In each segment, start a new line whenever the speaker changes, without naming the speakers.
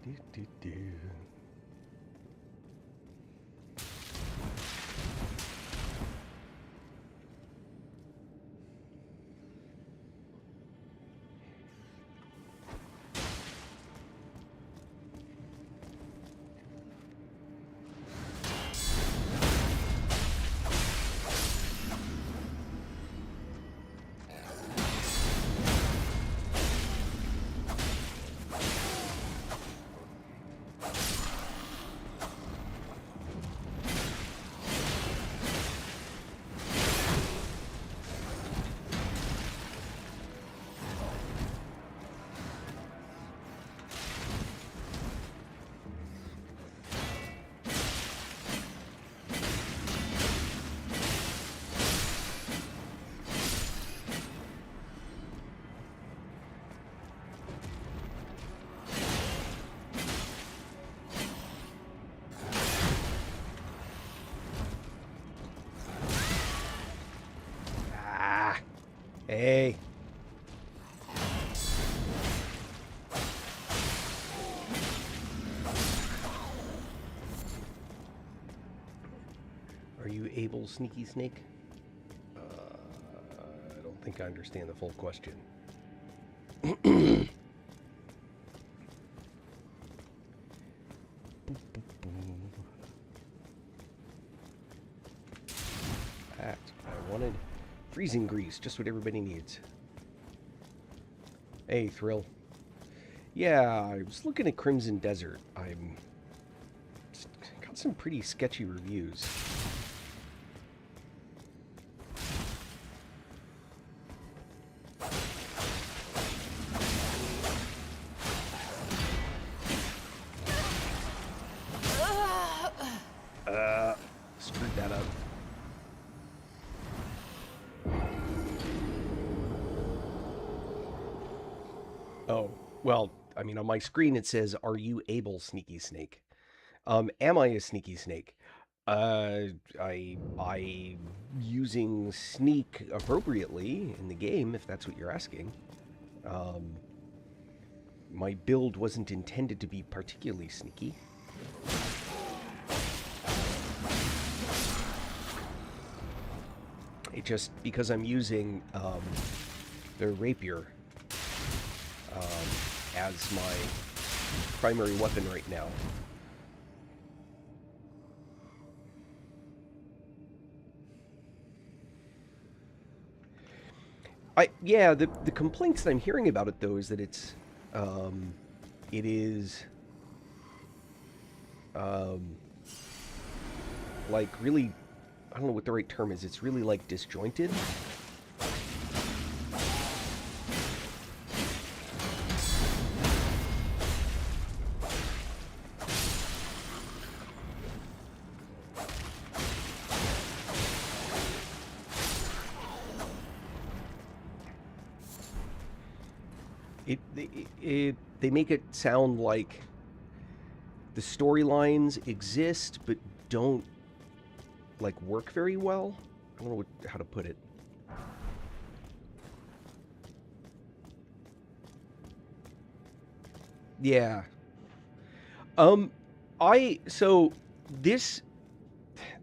Do, do, do. Ah, hey. Are you able, Sneaky Snake? I don't think I understand the full question. That I wanted. Freezing grease, just what everybody needs. Hey, Thrill. Yeah, I was looking at Crimson Desert. I'm got some pretty sketchy reviews. Screwed that up. Oh, well, I mean, on my screen it says, "Are you able, Sneaky Snake?" Am I a sneaky snake? I using sneak appropriately in the game, if that's what you're asking. Um, my build wasn't intended to be particularly sneaky. It just because I'm using their rapier as my primary weapon right now. Yeah, the complaints that I'm hearing about it though is that it is um, like really, I don't know what the right term is. It's really like disjointed. They make it sound like the storylines exist but don't like work very well. I don't know how to put it. Yeah. Um I so this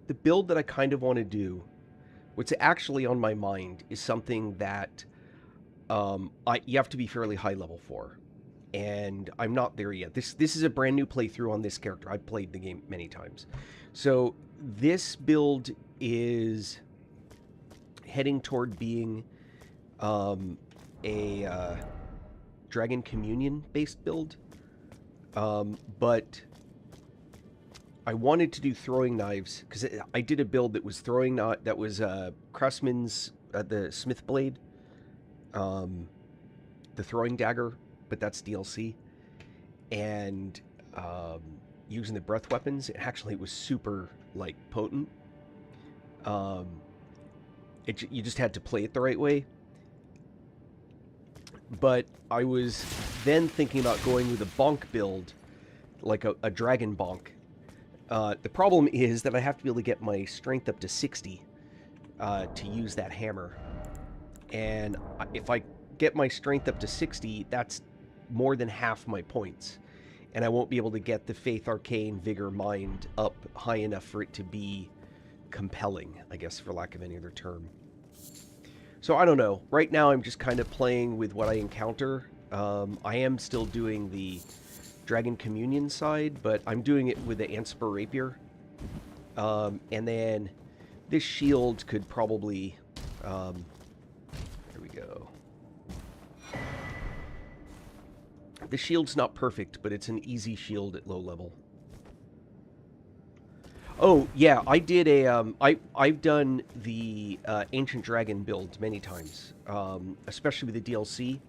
the build that I kind of want to do, what's actually on my mind is something that I you have to be fairly high level for. And I'm not there yet. This is a brand new playthrough on this character. I've played the game many times. So this build is heading toward being a Dragon Communion based build. But I wanted to do throwing knives because I did a build that was throwing that was Craftsman's the Smith blade, um, the throwing dagger, but that's DLC, and um, using the breath weapons. Actually, it was super like potent. Um, you just had to play it the right way. But I was then thinking about going with a bonk build, like a dragon bonk. The problem is that I have to be able to get my strength up to 60 to use that hammer. And if I get my strength up to 60, that's more than half my points. and I won't be able to get the Faith Arcane Vigor Mind up high enough for it to be compelling, I guess, for lack of any other term. So I don't know. Right now I'm just kind of playing with what I encounter. I am still doing the Dragon Communion side, but I'm doing it with the Anspur Rapier. And then this shield could probably... there we go. The shield's not perfect, but it's an easy shield at low level. Oh, yeah, I did a, I've done the Ancient Dragon build many times, especially with the DLC.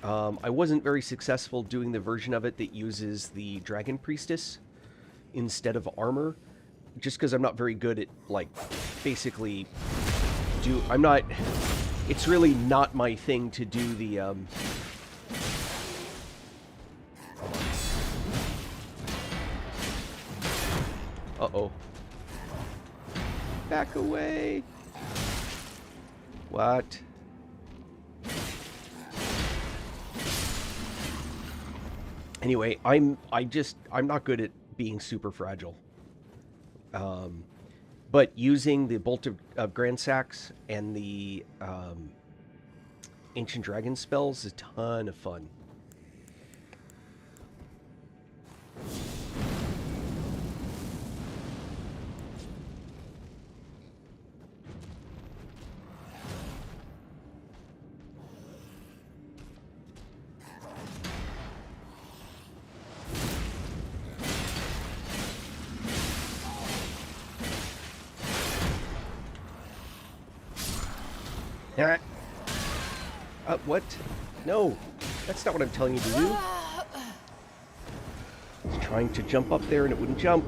I wasn't very successful doing the version of it that uses the Dragon Priestess instead of armor, just because I'm not very good at, like, basically I'm not, it's really not my thing to do the, uh-oh. Back away. What? Anyway, I'm not good at being super fragile. But using the Bolt of Grand Sax and the Ancient Dragon spells is a ton of fun. What? No, that's not what I'm telling you to do. I was trying to jump up there and it wouldn't jump.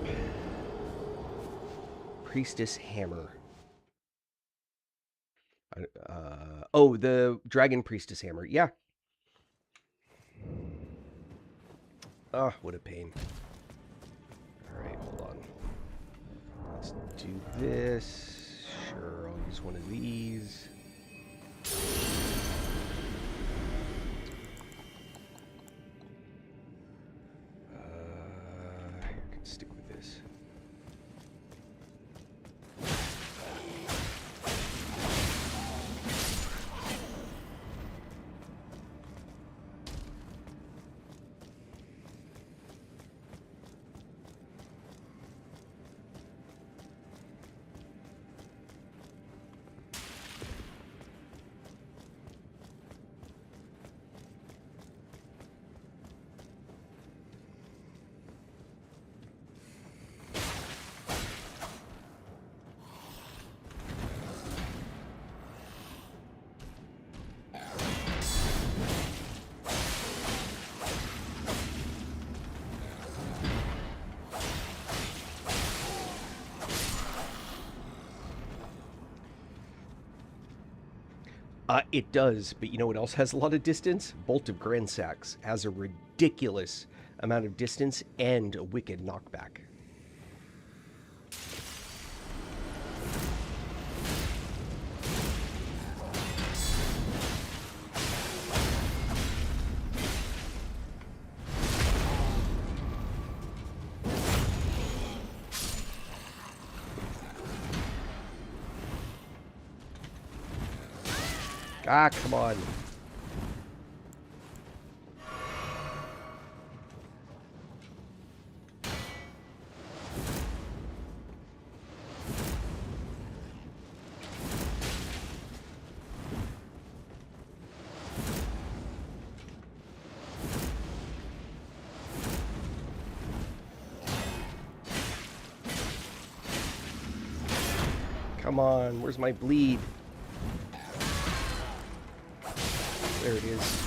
Priestess Hammer. Oh, the Dragon Priestess Hammer. Yeah. Ah, what a pain. Alright, hold on. Let's do this. Sure, I'll use one of these. Here, I can stick with this. It does, but you know what else has a lot of distance? Bolt of Grand Sax has a ridiculous amount of distance and a wicked knockback. Ah, come on. Come on, where's my bleed? There it is.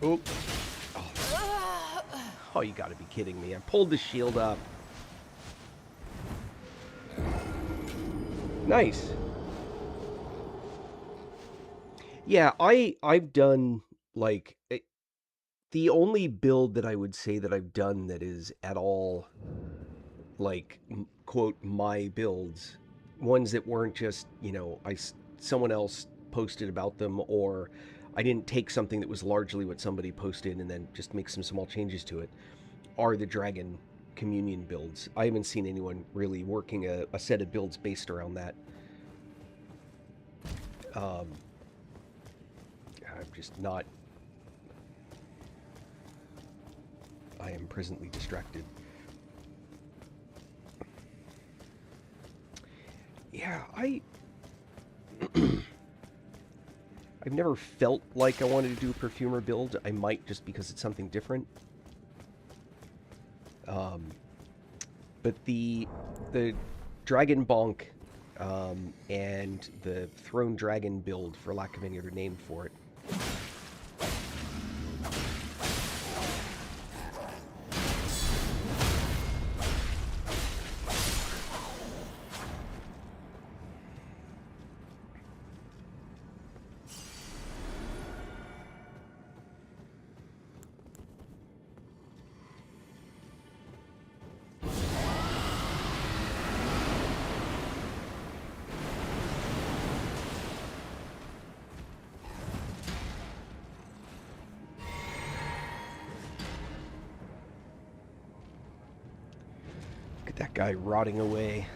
Oh. Oh, you gotta be kidding me. I pulled the shield up. Nice. Yeah, I've done, like, the only build that I would say that I've done that is at all, like, quote, my builds, ones that weren't just, you know, someone else posted about them, or I didn't take something that was largely what somebody posted and then just make some small changes to it, are the Dragon Communion builds. I haven't seen anyone really working a set of builds based around that. I'm just not... I am presently distracted. Yeah, I've never felt like I wanted to do a perfumer build. I might just because it's something different. But the Dragon Bonk and the Throne Dragon build, for lack of any other name for it, look at that guy rotting away.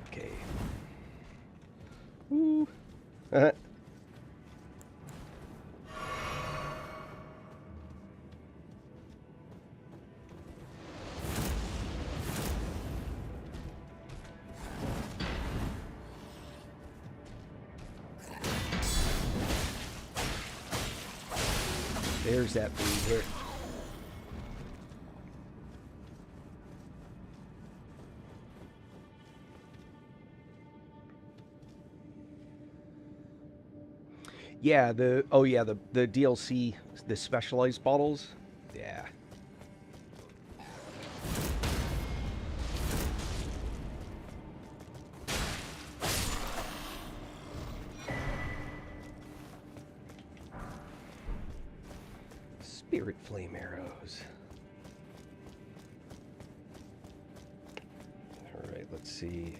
Okay. Woo. There's that bleed hit. Yeah, the DLC, the specialized bottles. Yeah. Spirit flame arrows. All right, let's see.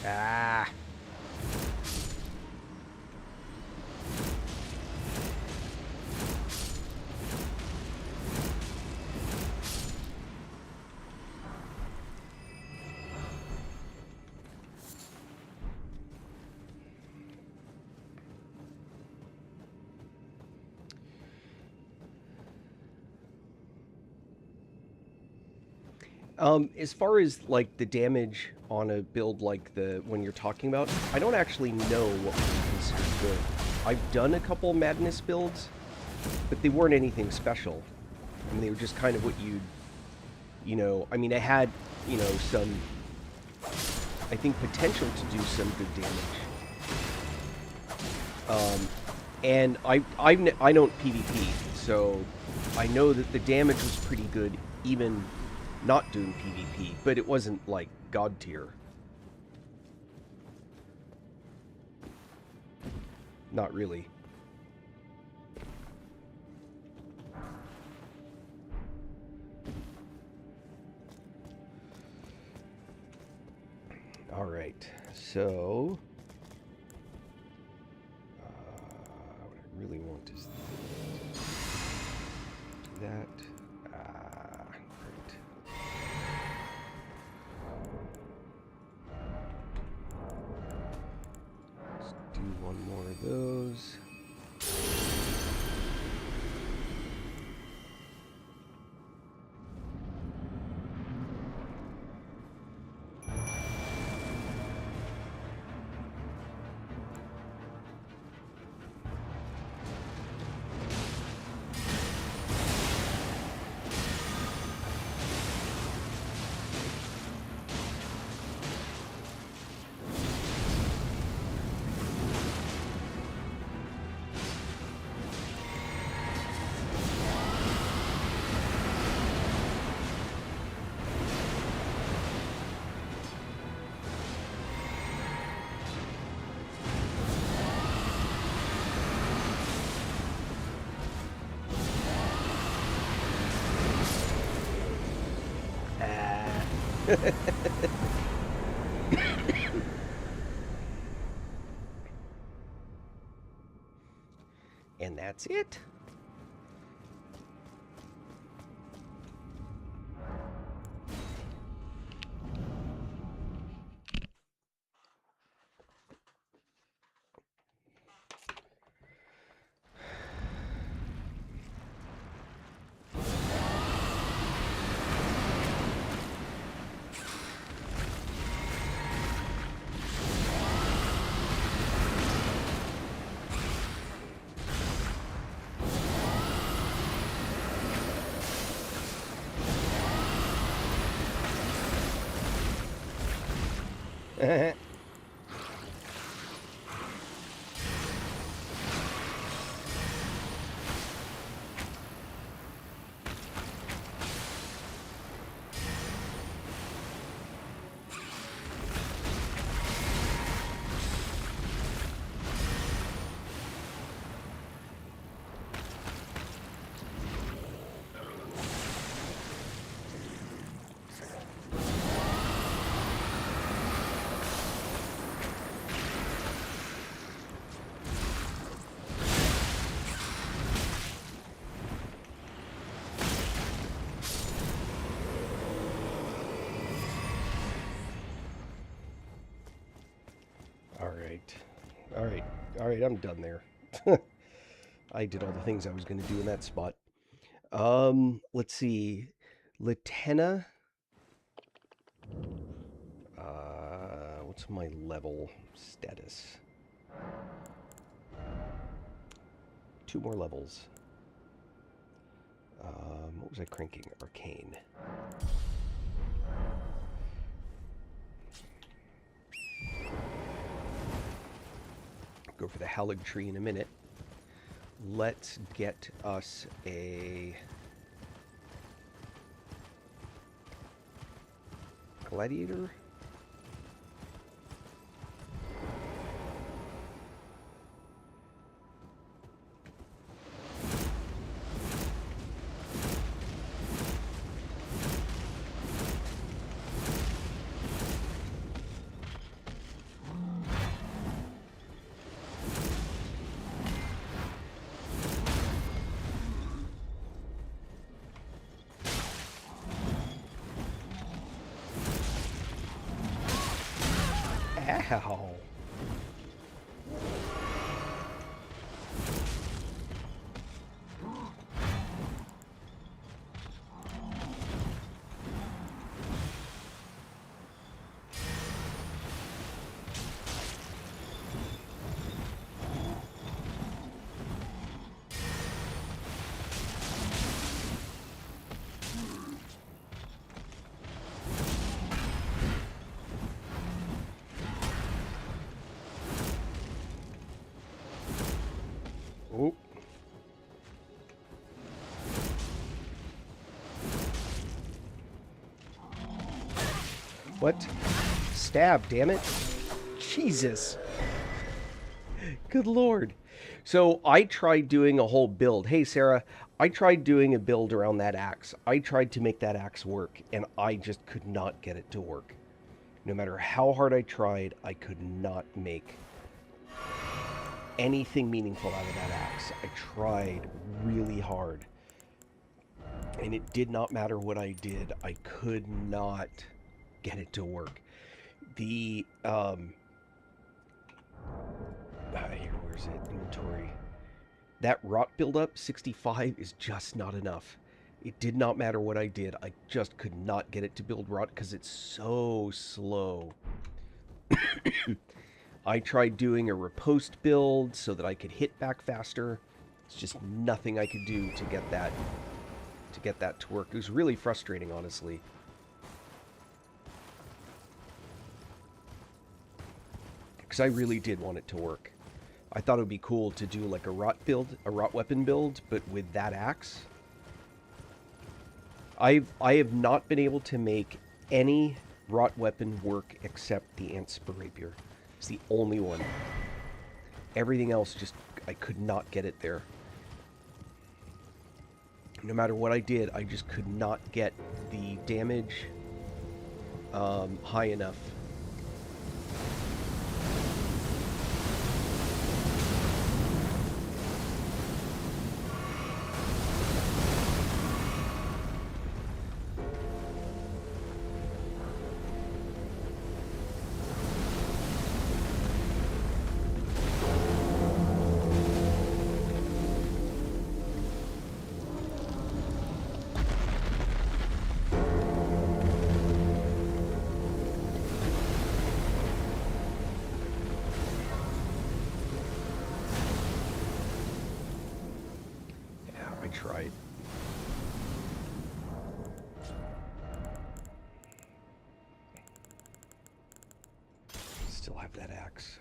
Ah. As far as like the damage on a build like the one you're talking about, I don't actually know what would be considered good. I've done a couple Madness builds, but they weren't anything special. I mean, they were just kind of what you know, I mean, I had, you know, some, I think, potential to do some good damage. And I don't PvP, so I know that the damage was pretty good, even not doing PvP, but it wasn't like god tier. Not really. All right. So, what I really want is do that. Great. Let's do one more of those. And that's it. All right. All right. All right, I'm done there. I did all the things I was going to do in that spot. Let's see. Latena. What's my level status? 2 more levels. What was I cranking? Arcane. Go for the Halig tree in a minute. Let's get us a gladiator. Ow. Oh. What? Stab, damn it. Jesus. Good lord. So I tried doing a whole build. Hey, Sarah, I tried doing a build around that axe. I tried to make that axe work, and I just could not get it to work. No matter how hard I tried, I could not make anything meaningful out of that axe. I tried really hard. And it did not matter what I did. I could not get it to work. The, here, where's it? Inventory. That rot buildup, 65, is just not enough. It did not matter what I did. I just could not get it to build rot because it's so slow. I tried doing a riposte build so that I could hit back faster. It's just nothing I could do to get that to work. It was really frustrating, honestly. Because I really did want it to work. I thought it would be cool to do like a rot build, a rot weapon build, but with that axe. I have not been able to make any rot weapon work except the ant spur rapier. It's the only one. Everything else just, I could not get it there. No matter what I did, I just could not get the damage high enough. Tried. Still have that axe.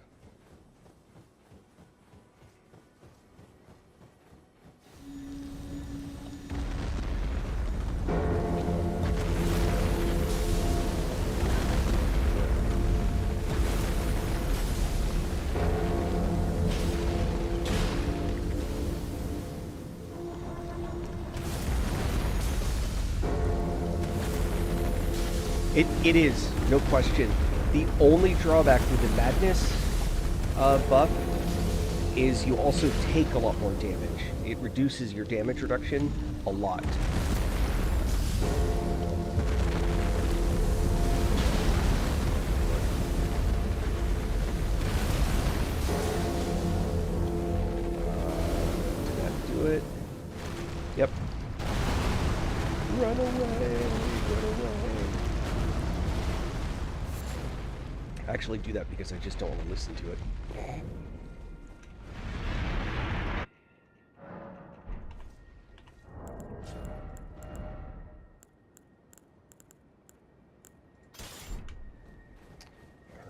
It is, no question. The only drawback with the madness buff is you also take a lot more damage. It reduces your damage reduction a lot. Did that do it? Yep. Run away, run away. I actually do that because I just don't want to listen to it.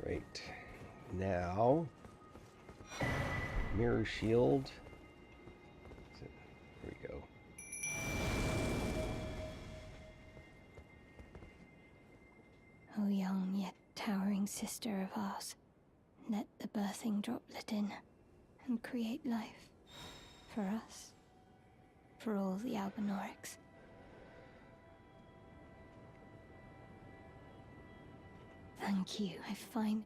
Alright. Now, mirror shield. There we go.
O young yet towering sister of ours, let the birthing droplet in and create life for us, for all the Albinorics. Thank you, I find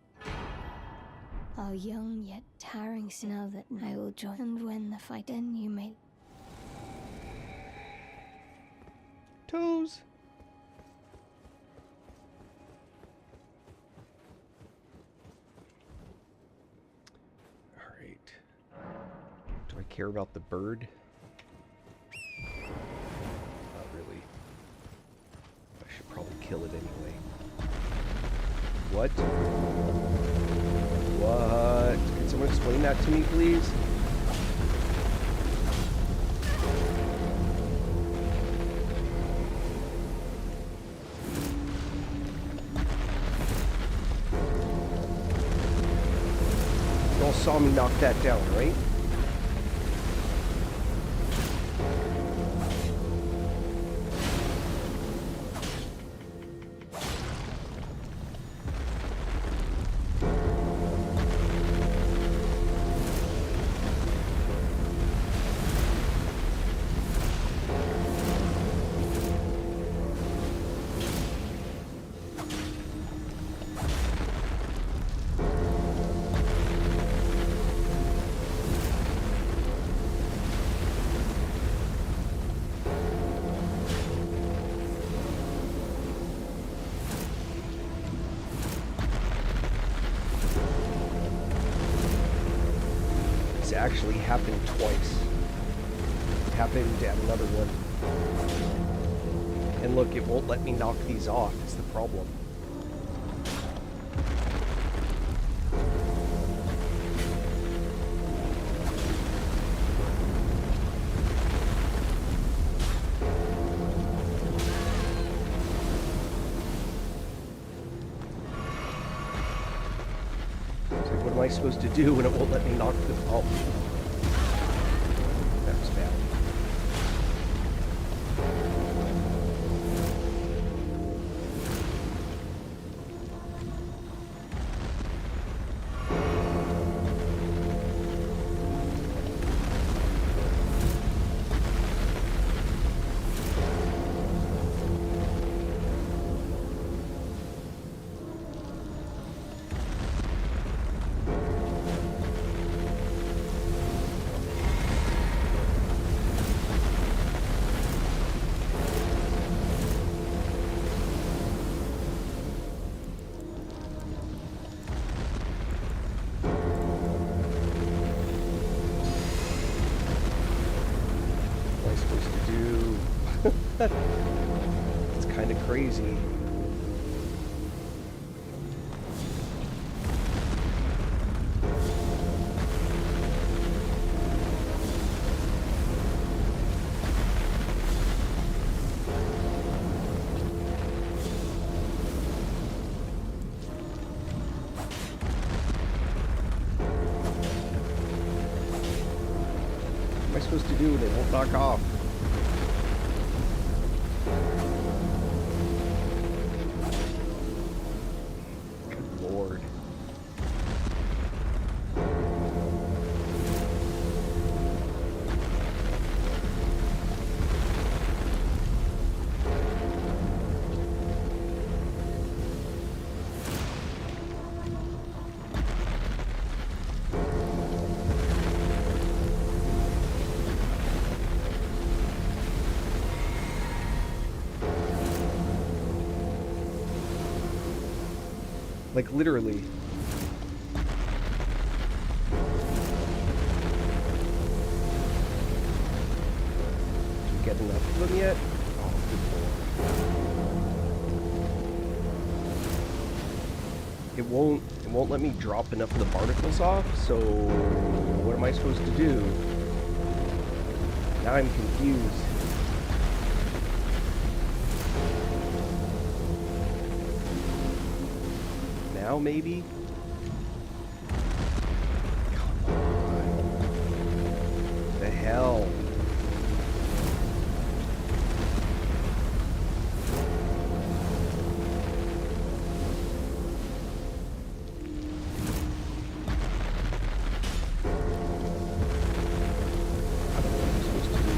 our young yet towering now that I will join, and when the fight ends, you may.
Toes. Do I care about the bird? Not really. I should probably kill it anyway. What? What? Can someone explain that to me, please? You all saw me knock that down, right? This actually happened twice. It happened at another one. And look, it won't let me knock these off. It's the problem. It's like, what am I supposed to do when it won't let me knock them off? That was bad. It's kind of crazy. What am I supposed to do when it won't knock off? Lord. Like, literally. Get enough of them yet? Oh, good lord. It won't let me drop enough of the barnacles off, so what am I supposed to do? Now I'm confused. Now maybe? Come on. The hell? I don't know what I'm supposed to do.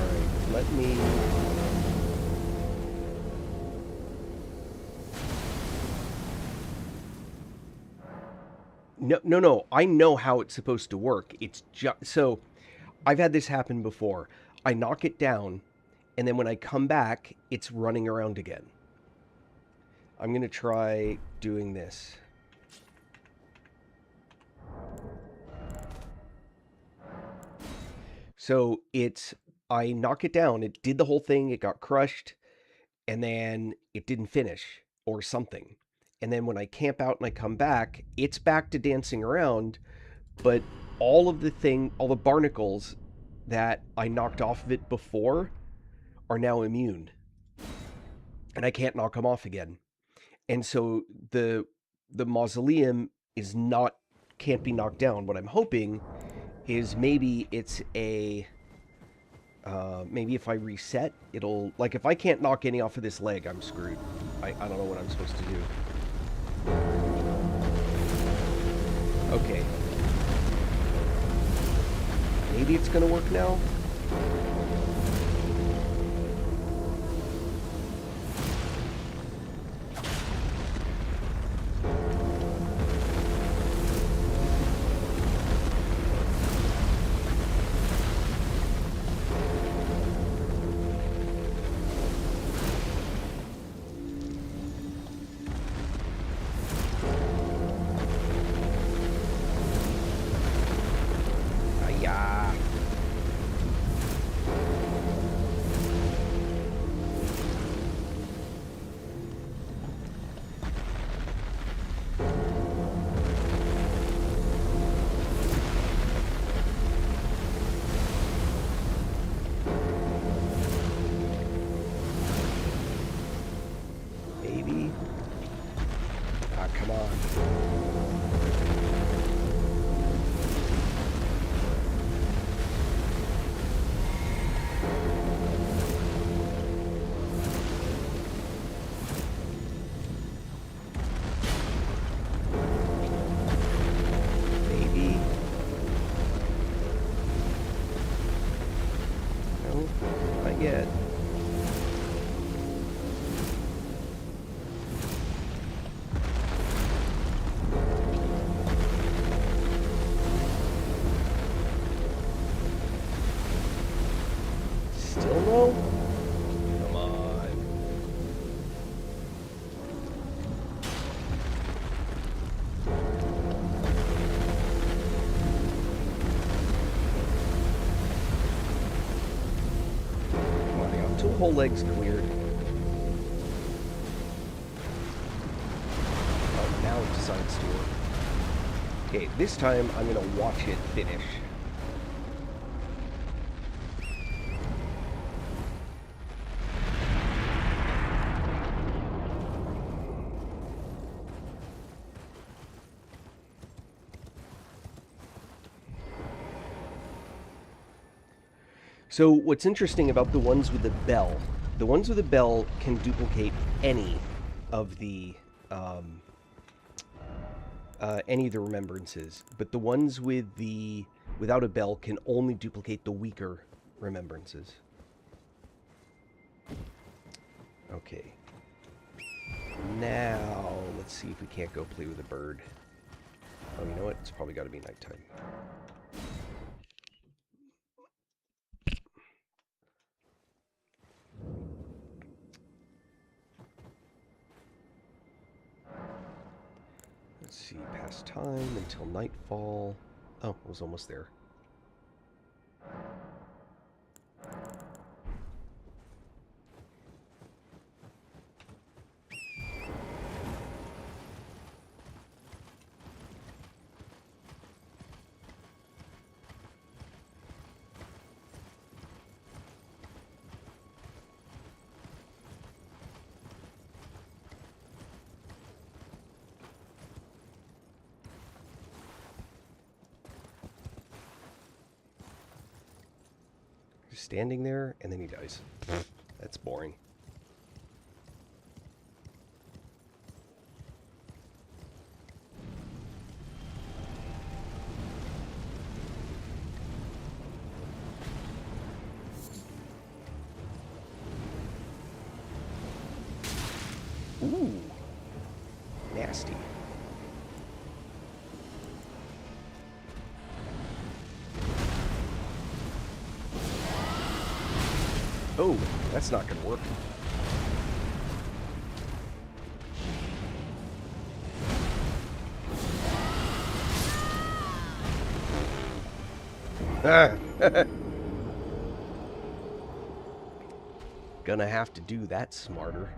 Alright, let me... No. I know how it's supposed to work. It's just... So, I've had this happen before. I knock it down, and then when I come back, it's running around again. I'm going to try doing this. So, I knock it down. It did the whole thing. It got crushed, and then it didn't finish, or something. And then when I camp out and I come back, it's back to dancing around, but all the barnacles that I knocked off of it before are now immune, and I can't knock them off again. And so the mausoleum is not can't be knocked down. What I'm hoping is maybe it's a maybe if I reset, it'll, like, if I can't knock any off of this leg, I'm screwed. I don't know what I'm supposed to do. Okay. Maybe it's gonna work now? Come on. Maybe. No, not yet. Still no? Come on. Come on, I got 2 whole legs cleared. Oh, now it decides to work. Okay, this time I'm gonna watch it finish. So what's interesting about the ones with the ones with the bell can duplicate of the um, any of the remembrances, but the ones with the without a bell can only duplicate the weaker remembrances. Okay. Now let's see if we can't go play with a bird. Oh, you know what? It's probably got to be nighttime. Let's see, past time until nightfall. Oh, I was almost there. Just standing there, and then he dies. That's boring. Ooh, nasty. Oh, that's not going to work. Gonna have to do that smarter.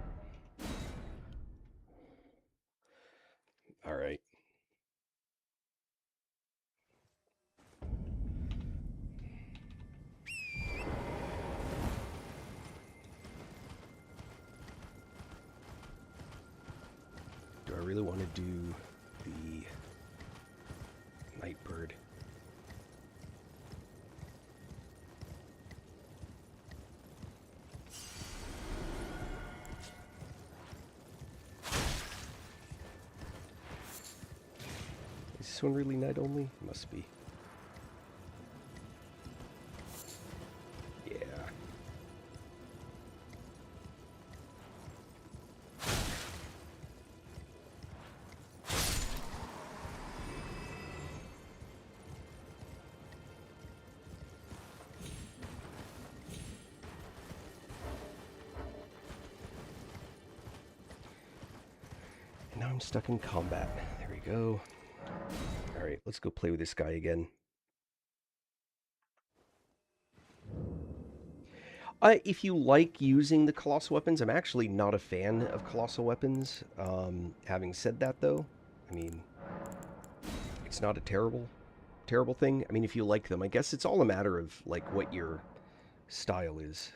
All right. Do I really want to do the Nightbird? Is this one really night only? Must be. Yeah. And now I'm stuck in combat. There we go. All right, let's go play with this guy again. If you like using the colossal weapons, I'm actually not a fan of colossal weapons. Having said that, though, I mean, it's not a terrible thing. I mean, if you like them, I guess it's all a matter of like what your style is.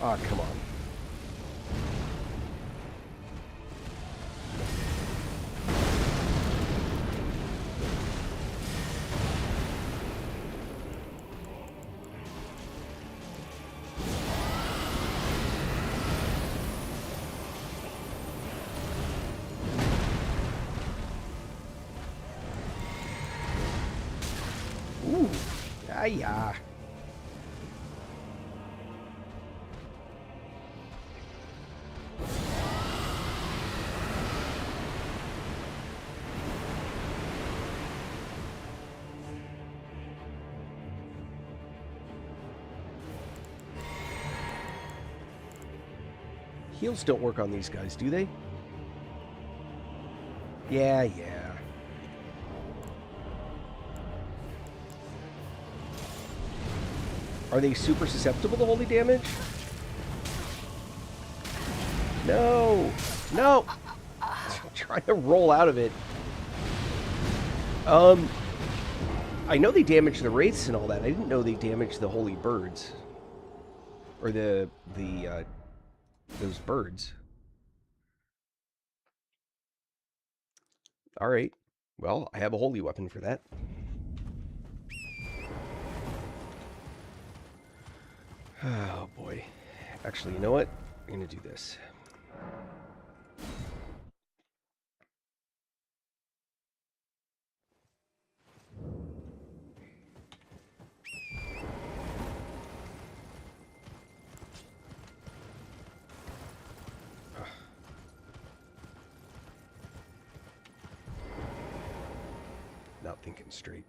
Ah, come on. Ooh. Ah, yeah. Heals don't work on these guys, do they? Yeah, yeah. Are they super susceptible to holy damage? No! No! I'm trying to roll out of it. I know they damage the wraiths and all that. I didn't know they damaged the holy birds. Or those birds. Alright. Well, I have a holy weapon for that. Oh, boy. Actually, you know what? I'm going to do this. Not thinking straight.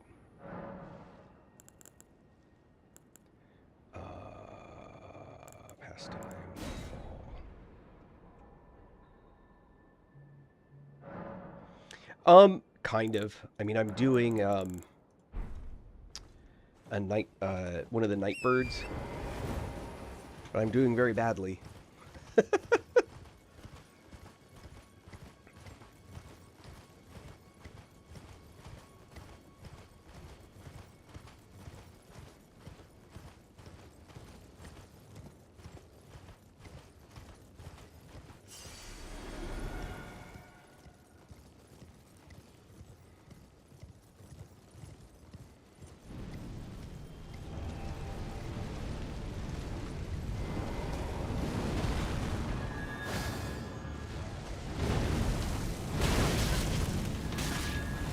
Pastime, Nightfall. Kind of. I mean, I'm doing a night, one of the night birds, but I'm doing very badly.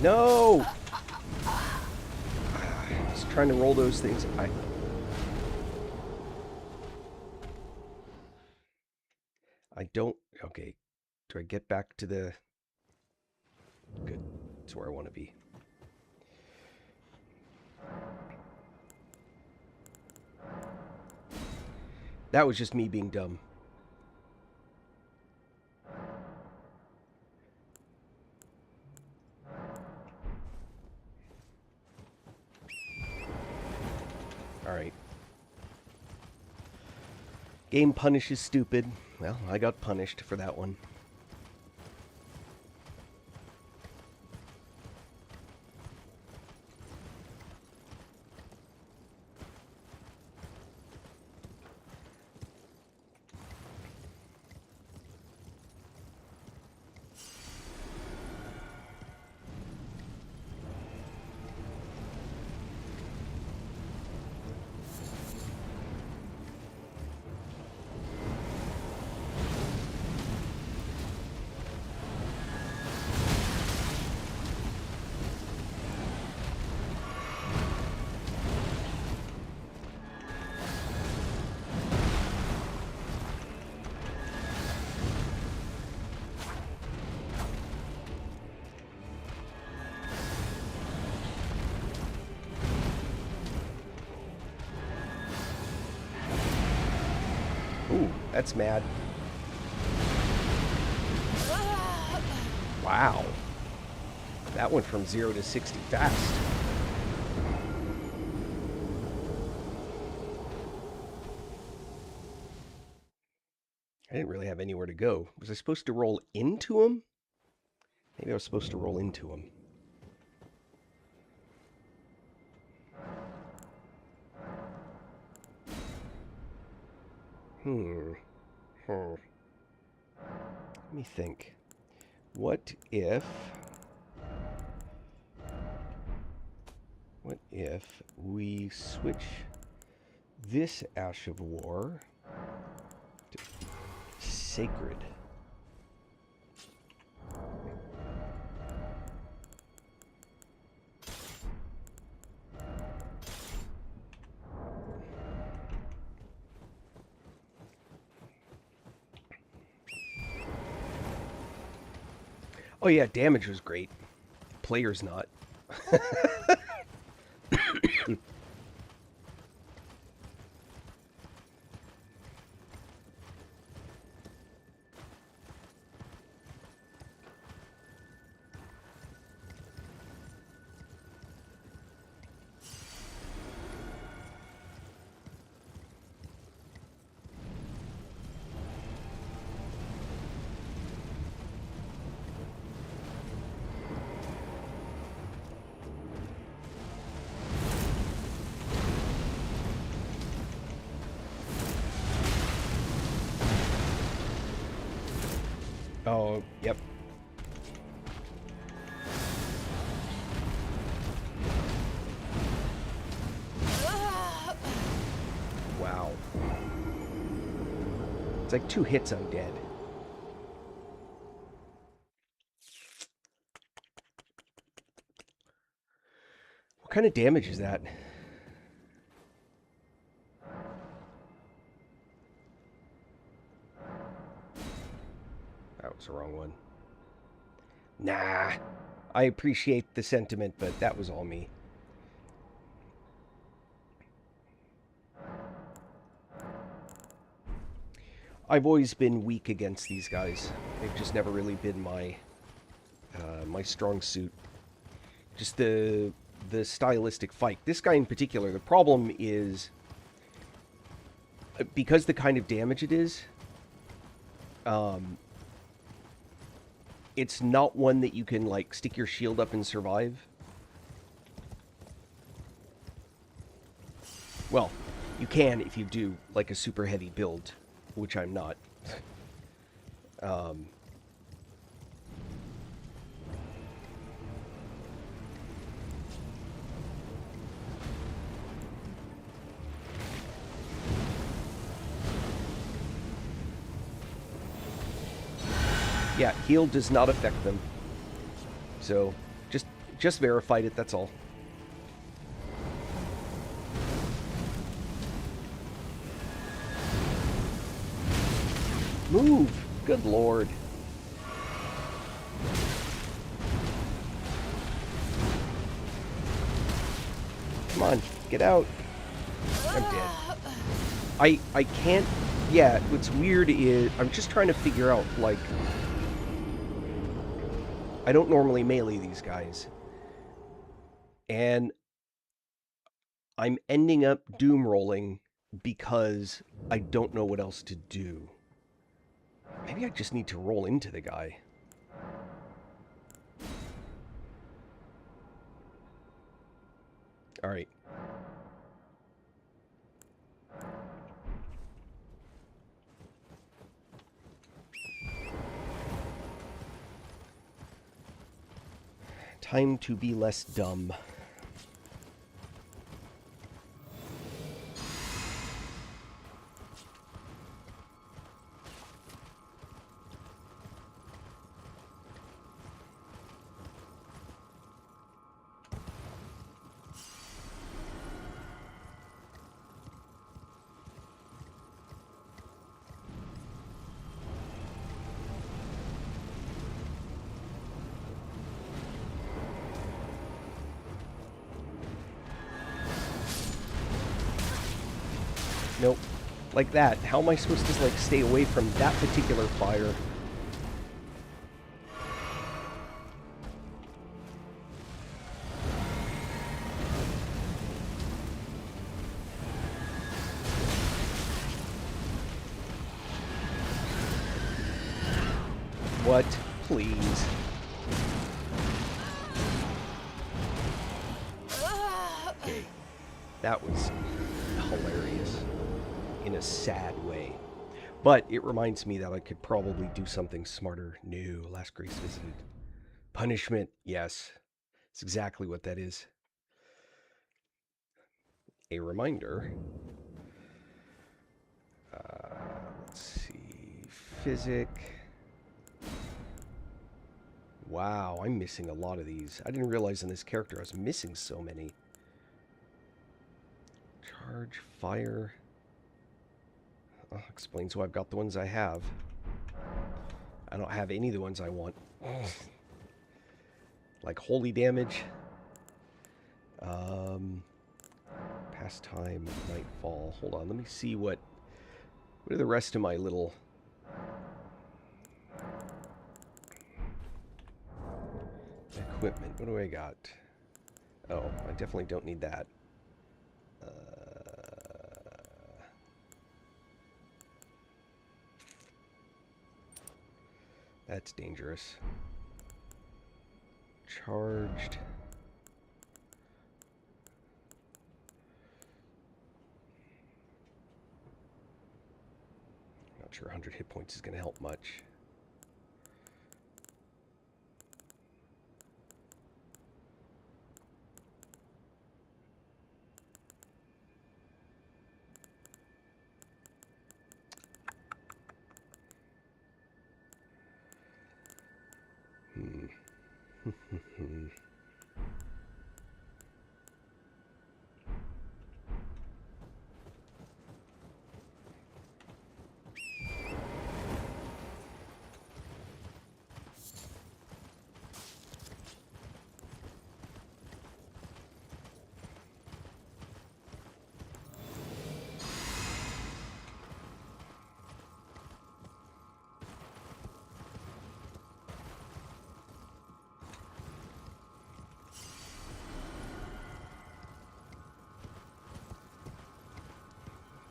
No! Just trying to roll those things. I don't... Okay. Do I get back to the... Good. That's where I want to be. That was just me being dumb. Alright. Game punishes stupid. Well, I got punished for that one. Ooh, that's mad. Wow. That went from 0 to 60 fast. I didn't really have anywhere to go. Was I supposed to roll into him? Maybe I was supposed to roll into him. Hmm. Hmm. Let me think. What if... What if we switch this Ash of War to Sacred? Oh yeah, damage was great. Player's not. Oh, yep. Wow. It's like 2 hits, I'm dead. What kind of damage is that? That was the wrong one. Nah. I appreciate the sentiment, but that was all me. I've always been weak against these guys. They've just never really been my strong suit. Just the stylistic fight. This guy in particular, the problem is because the kind of damage it is, it's not one that you can like stick your shield up and survive. Well, you can if you do like a super heavy build, which I'm not. Yeah, heal does not affect them. So, just verified it, that's all. Move! Good lord. Come on, get out. I'm dead. I can't... Yeah, what's weird is... I'm just trying to figure out, like... I don't normally melee these guys. And I'm ending up doom rolling because I don't know what else to do. Maybe I just need to roll into the guy. Alright. Time to be less dumb. Nope. Like that. How am I supposed to, like, stay away from that particular fire? What? Please. Okay. That was hilarious. In a sad way. But it reminds me that I could probably do something smarter. No, last grace visited. Punishment, yes. It's exactly what that is. A reminder. Let's see. Physic. Wow, I'm missing a lot of these. I didn't realize in this character I was missing so many. Charge, fire. Explains why I've got the ones I have. I don't have any of the ones I want. Like holy damage. Pastime, nightfall. Hold on, let me see what are the rest of my little equipment. What do I got? Oh, I definitely don't need that. That's dangerous. Charged. Not sure 100 hit points is going to help much.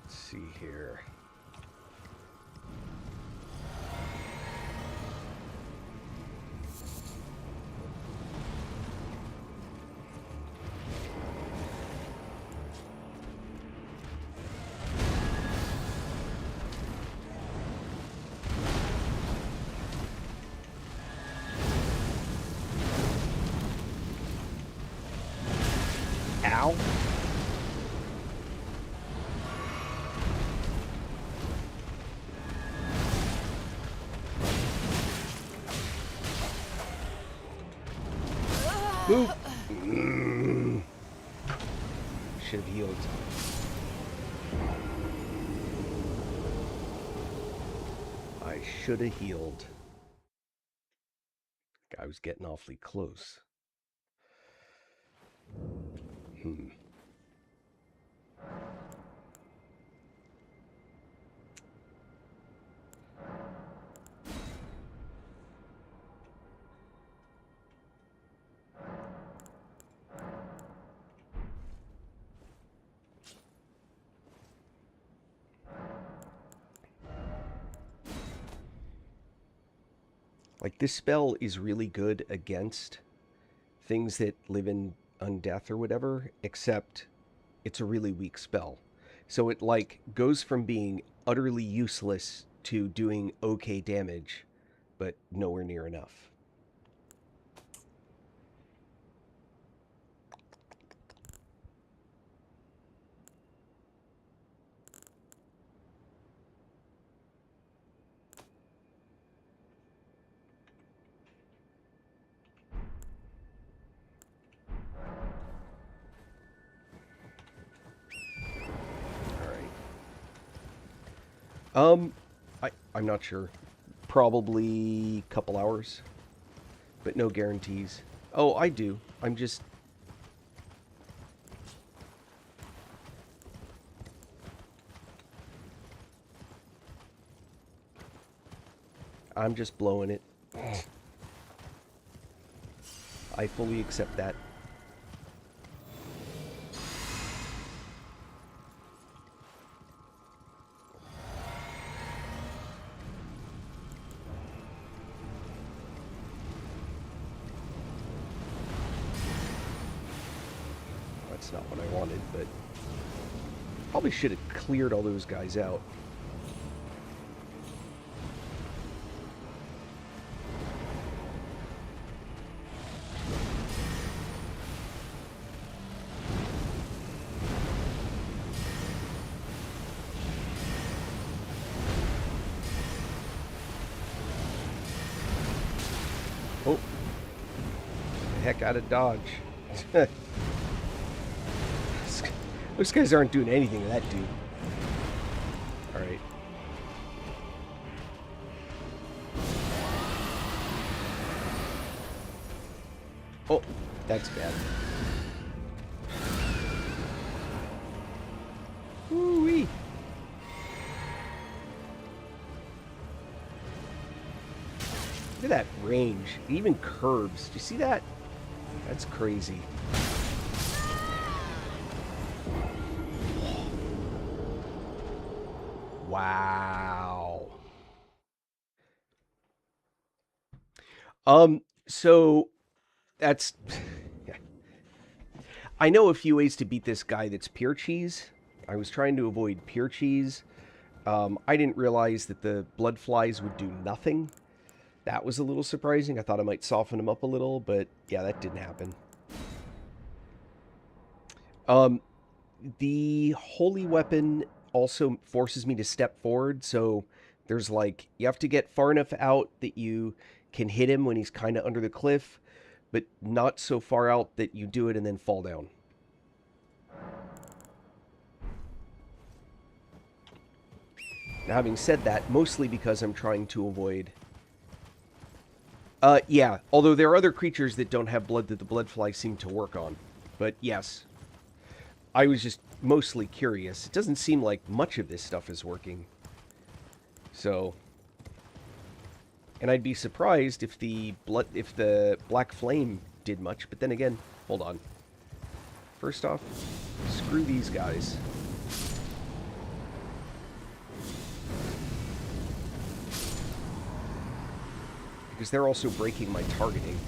See here. Ow. Boop. Should have healed. I should have healed. Guy was getting awfully close. Like, this spell is really good against things that live in undeath or whatever, except it's a really weak spell. So it, like, goes from being utterly useless to doing okay damage, but nowhere near enough. I'm not sure. Probably a couple hours, but no guarantees. Oh, I do. I'm just blowing it. I fully accept that. That's not what I wanted, but probably should have cleared all those guys out. heck out of dodge. Those guys aren't doing anything to that dude. Alright. Oh, that's bad. Woo-wee. Look at that range. It even curves. Do you see that? That's crazy. Wow. So that's I know a few ways to beat this guy that's pure cheese. I was trying to avoid pure cheese. I didn't realize that the blood flies would do nothing. That was a little surprising. I thought I might soften him up a little, but yeah, that didn't happen. Um, the holy weapon also forces me to step forward, so there's like you have to get far enough out that you can hit him when he's kind of under the cliff, but not so far out that you do it and then fall down. Now, having said that, mostly because I'm trying to avoid. Yeah, although there are other creatures that don't have blood that the bloodfly seem to work on. But yes, I was just mostly curious. It doesn't seem like much of this stuff is working. So, and I'd be surprised if the black flame did much. But then again, hold on. First off, screw these guys. Because they're also breaking my targeting.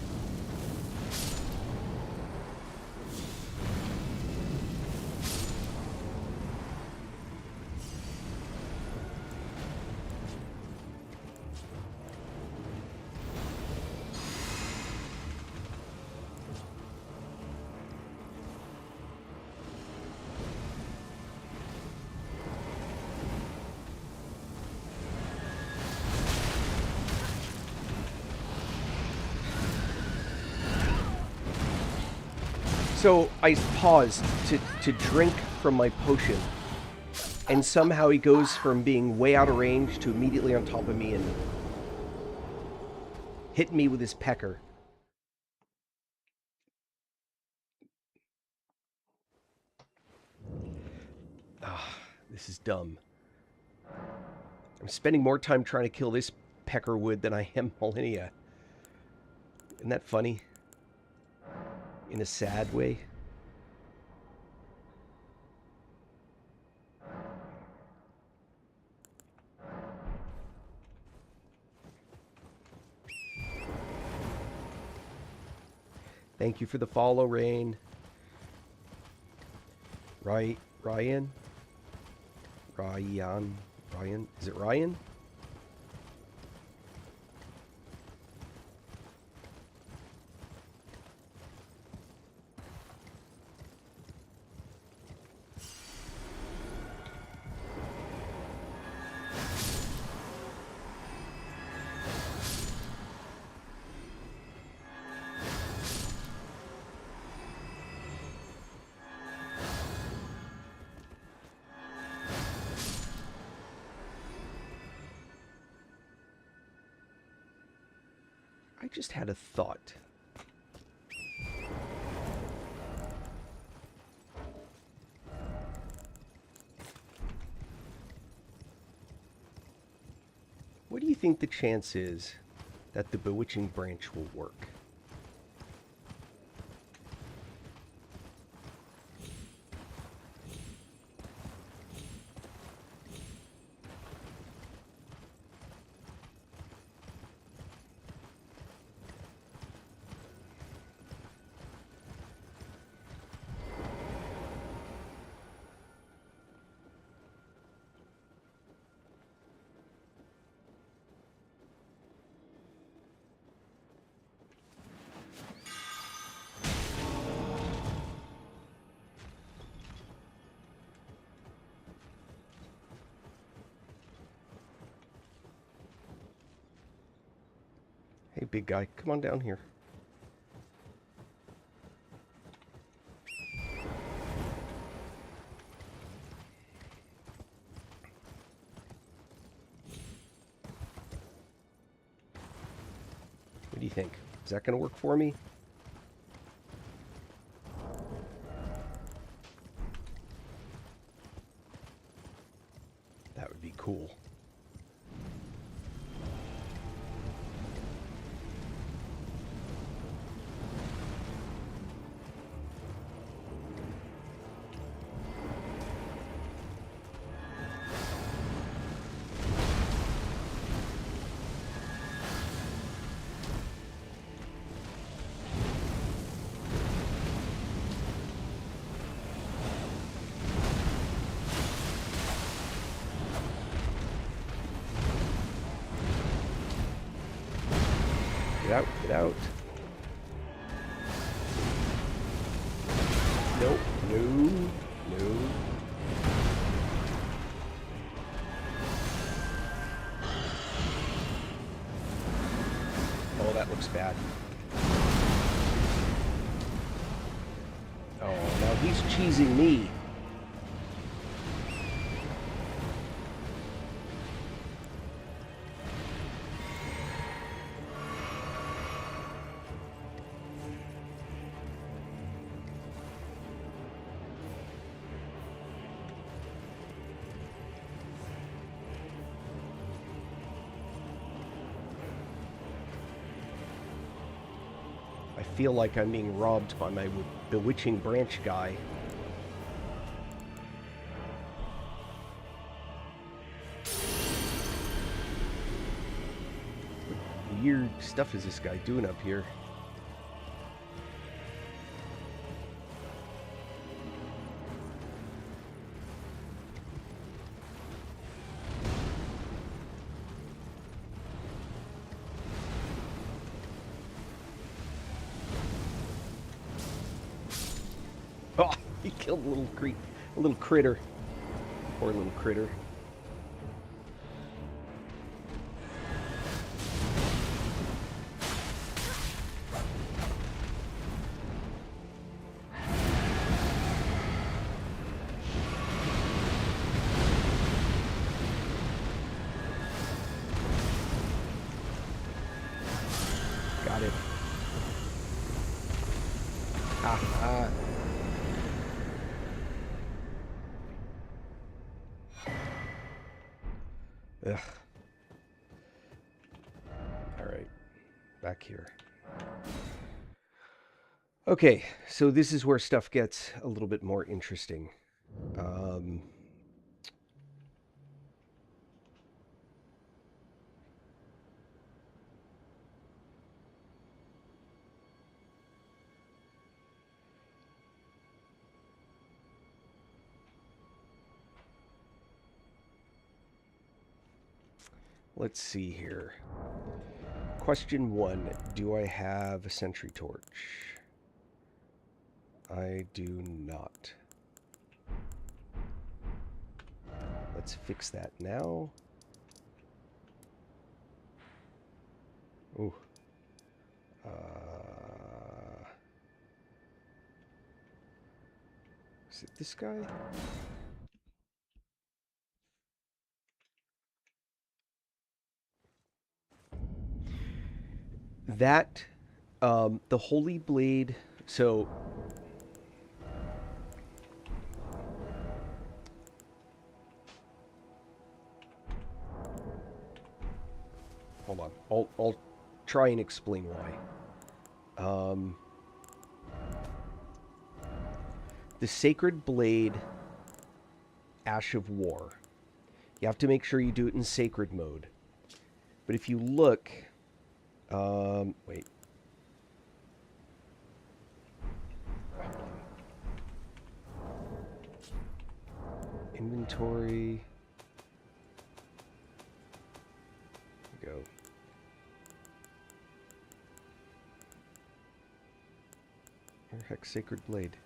So I paused to drink from my potion, and somehow he goes from being way out of range to immediately on top of me and hit me with his pecker. Ah, this is dumb. I'm spending more time trying to kill this peckerwood than I am Millennia. Isn't that funny? In a sad way. Thank you for the follow, Rain. Ryan? Ryan? Is it Ryan? I just had a thought. What do you think the chance is that the bewitching branch will work? Hey, big guy, come on down here. think? Is that going to work for me? That would be cool. Get out, get out. Nope, no, no. Oh, that looks bad. Oh, now he's cheesing me. I feel like I'm being robbed by my bewitching branch guy. What weird stuff is this guy doing up here? Oh, he killed a little critter. Poor little critter. Got it. Ah. Ugh. Alright. Back here. Okay, so this is where stuff gets a little bit more interesting. Let's see here. Question 1. Do I have a sentry torch? I do not. Let's fix that now. Ooh. Is it this guy? That, the Holy Blade, so... Hold on, I'll try and explain why. The Sacred Blade, Ash of War. You have to make sure you do it in Sacred mode. But if you look... wait. Inventory. Go. Where the heck, Sacred Blade?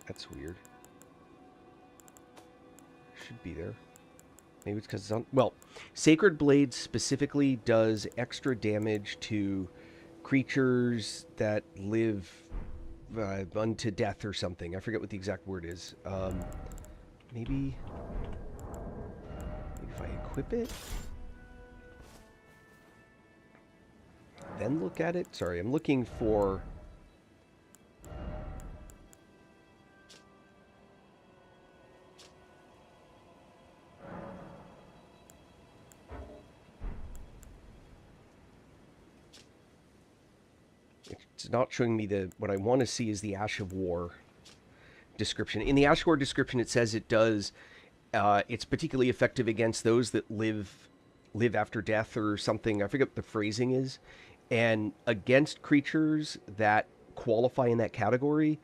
That's weird. Should be there. Maybe it's because it's on... Well, Sacred Blade specifically does extra damage to creatures that live unto death or something. I forget what the exact word is. Maybe if I equip it? then look at it. Sorry, I'm looking for... It's not showing me the... What I want to see is the Ash of War description. In the Ash of War description, it says it does... it's particularly effective against those that live after death or something. I forget what the phrasing is. And against creatures that qualify in that category,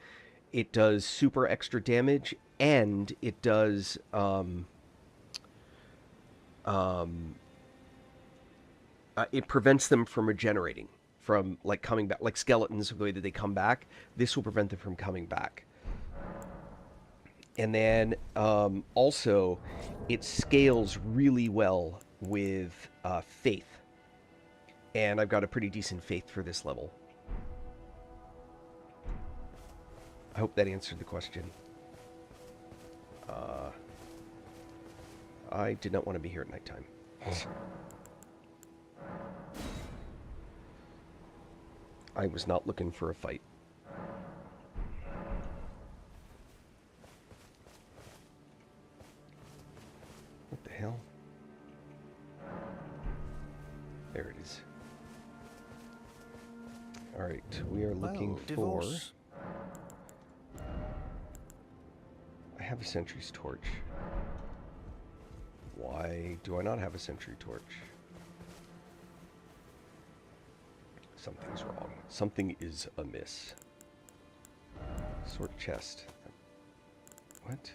it does super extra damage, and it does it prevents them from regenerating, from like coming back, like skeletons. The way that they come back, this will prevent them from coming back. And then also, it scales really well with faith, and I've got a pretty decent faith for this level. I hope that answered the question. I did not want to be here at nighttime. I was not looking for a fight. What the hell? There it is. Alright, we are looking for...
Divorce.
I have a sentry's torch. Why do I not have a sentry torch? Something's wrong. Something is amiss. Sword chest. What?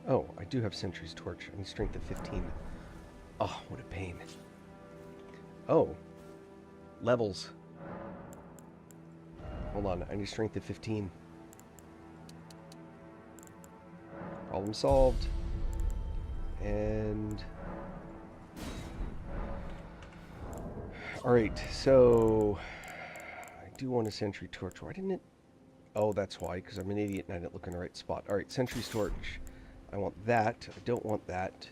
Oh, I do have sentry's torch. I need strength of 15. Oh, what a pain. Oh. Levels. Hold on, I need strength of 15. Problem solved. And... Alright, so... I do want a sentry torch. Why didn't it... Oh, that's why, because I'm an idiot and I didn't look in the right spot. Alright, sentry's torch. I want that. I don't want that.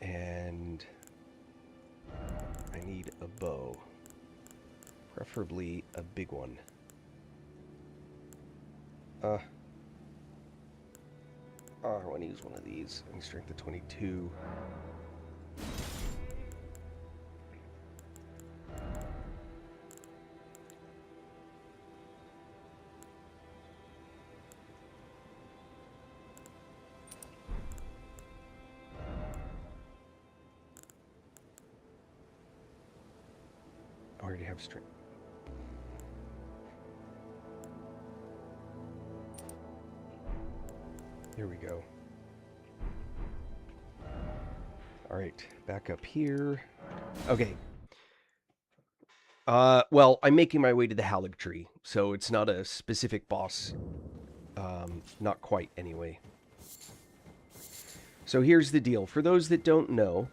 And... I need a bow. Preferably a big one. I want to use one of these. I need strength of 22. I already have strength. Here we go. Alright, back up here. Okay. Well, I'm making my way to the Halig Tree, so it's not a specific boss. Not quite, anyway. So here's the deal. For those that don't know,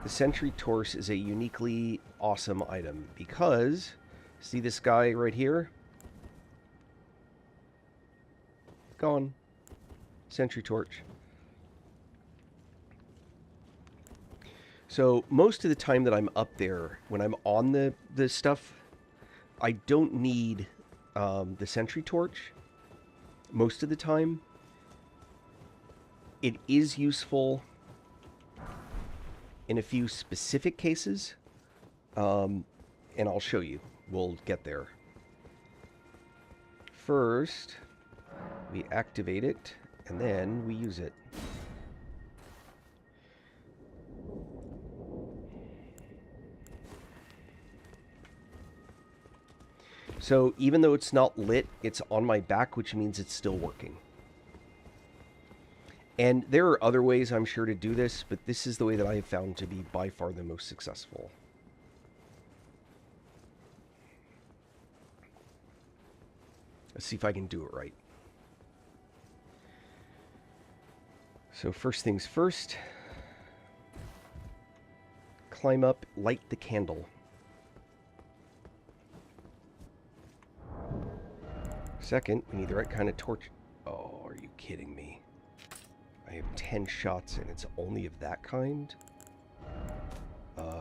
the Sentry Torch is a uniquely awesome item because, see this guy right here? Gone. Sentry Torch. So most of the time that I'm up there, when I'm on the stuff, I don't need the Sentry Torch. Most of the time. It is useful in a few specific cases, and I'll show you. We'll get there. First, we activate it, and then we use it. So even though it's not lit, it's on my back, which means it's still working. And there are other ways, I'm sure, to do this, but this is the way that I have found to be by far the most successful. Let's see if I can do it right. So first things first, climb up, light the candle. Second, we need the right kind of torch. Oh, are you kidding me? I have 10 shots and it's only of that kind? Alright,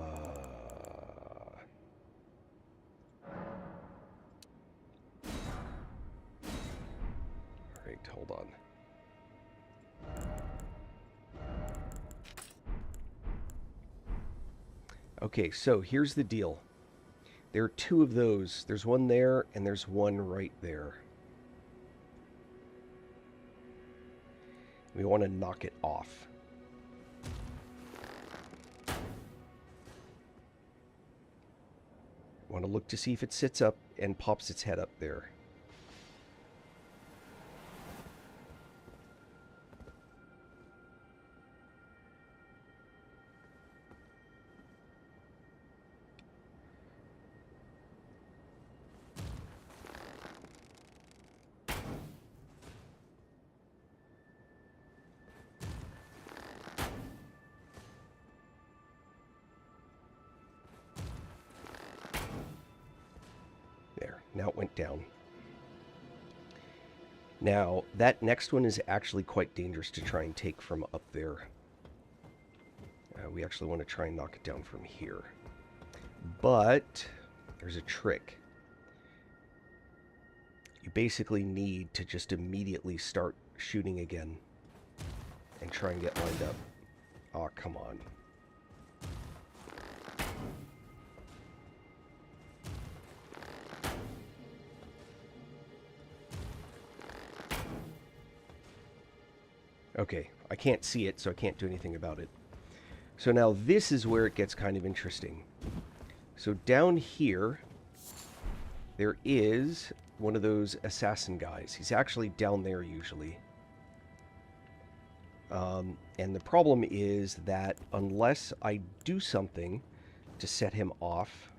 hold on. Okay, so here's the deal. There are two of those. There's one there, and there's one right there. We want to knock it off. Want to look to see if it sits up and pops its head up there. Now it went down. Now, that next one is actually quite dangerous to try and take from up there. We actually want to try and knock it down from here. But there's a trick. You basically need to just immediately start shooting again and try and get lined up. Oh, come on. Okay, I can't see it, so I can't do anything about it. So now this is where it gets kind of interesting. So down here, there is one of those assassin guys. He's actually down there usually. And the problem is that unless I do something to set him off,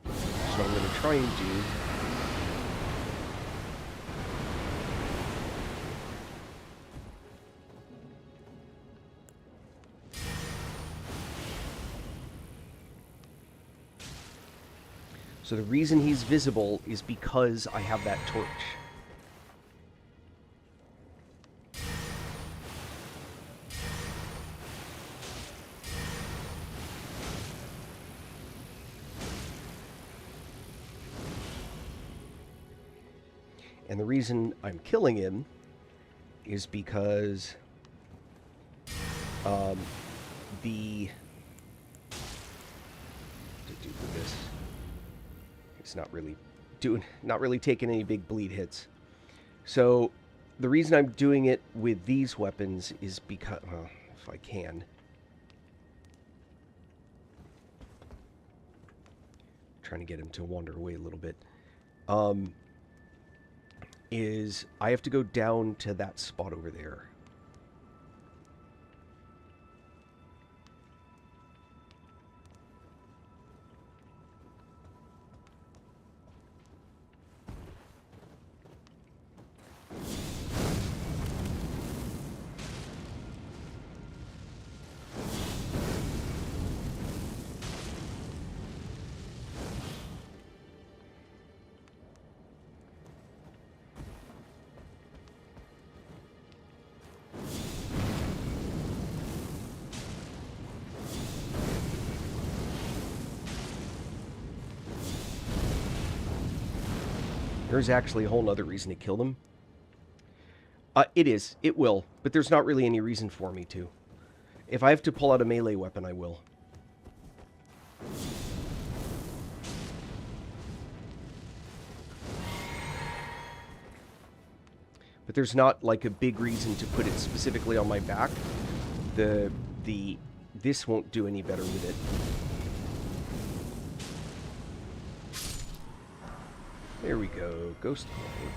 which is what I'm going to try and do. So the reason he's visible is because I have that torch. And the reason I'm killing him is because the to do with this, it's not really taking any big bleed hits. So the reason I'm doing it with these weapons is because, well, if I can, trying to get him to wander away a little bit, is I have to go down to that spot over there. There's actually a whole other reason to kill them. It is. It will. But there's not really any reason for me to. If I have to pull out a melee weapon, I will. But there's not like a big reason to put it specifically on my back. This won't do any better with it. There we go. Ghost mode.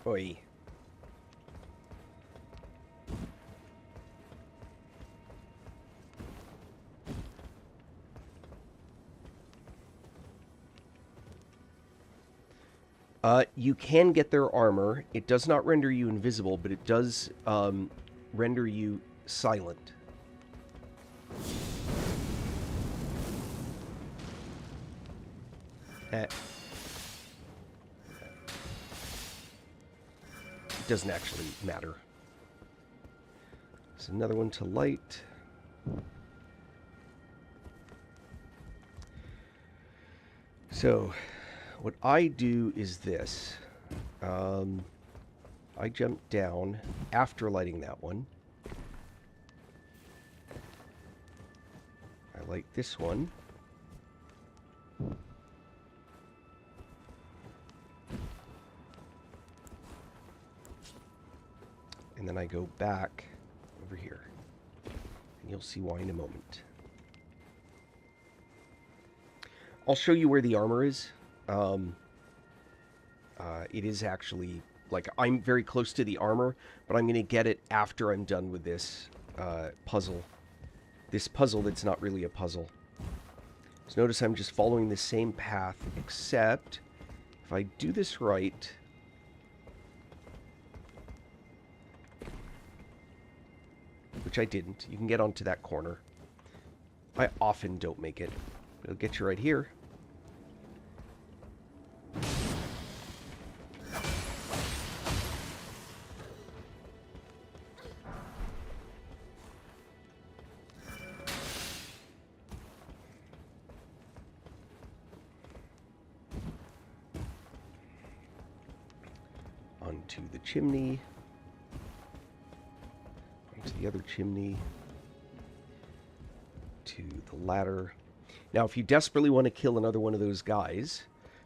Oi. You can get their armor. It does not render you invisible, but it does render you silent. It doesn't actually matter. There's another one to light. So, what I do is this. I jump down after lighting that one. I light this one. And then I go back over here. And you'll see why in a moment. I'll show you where the armor is. It is actually, like, I'm very close to the armor, but I'm going to get it after I'm done with this puzzle. This puzzle that's not really a puzzle. So notice I'm just following the same path, except if I do this right... which I didn't. You can get onto that corner. I often don't make it. It'll get you right here. Onto the chimney. Onto the other chimney. To the ladder. Now, if you desperately want to kill another one of those guys,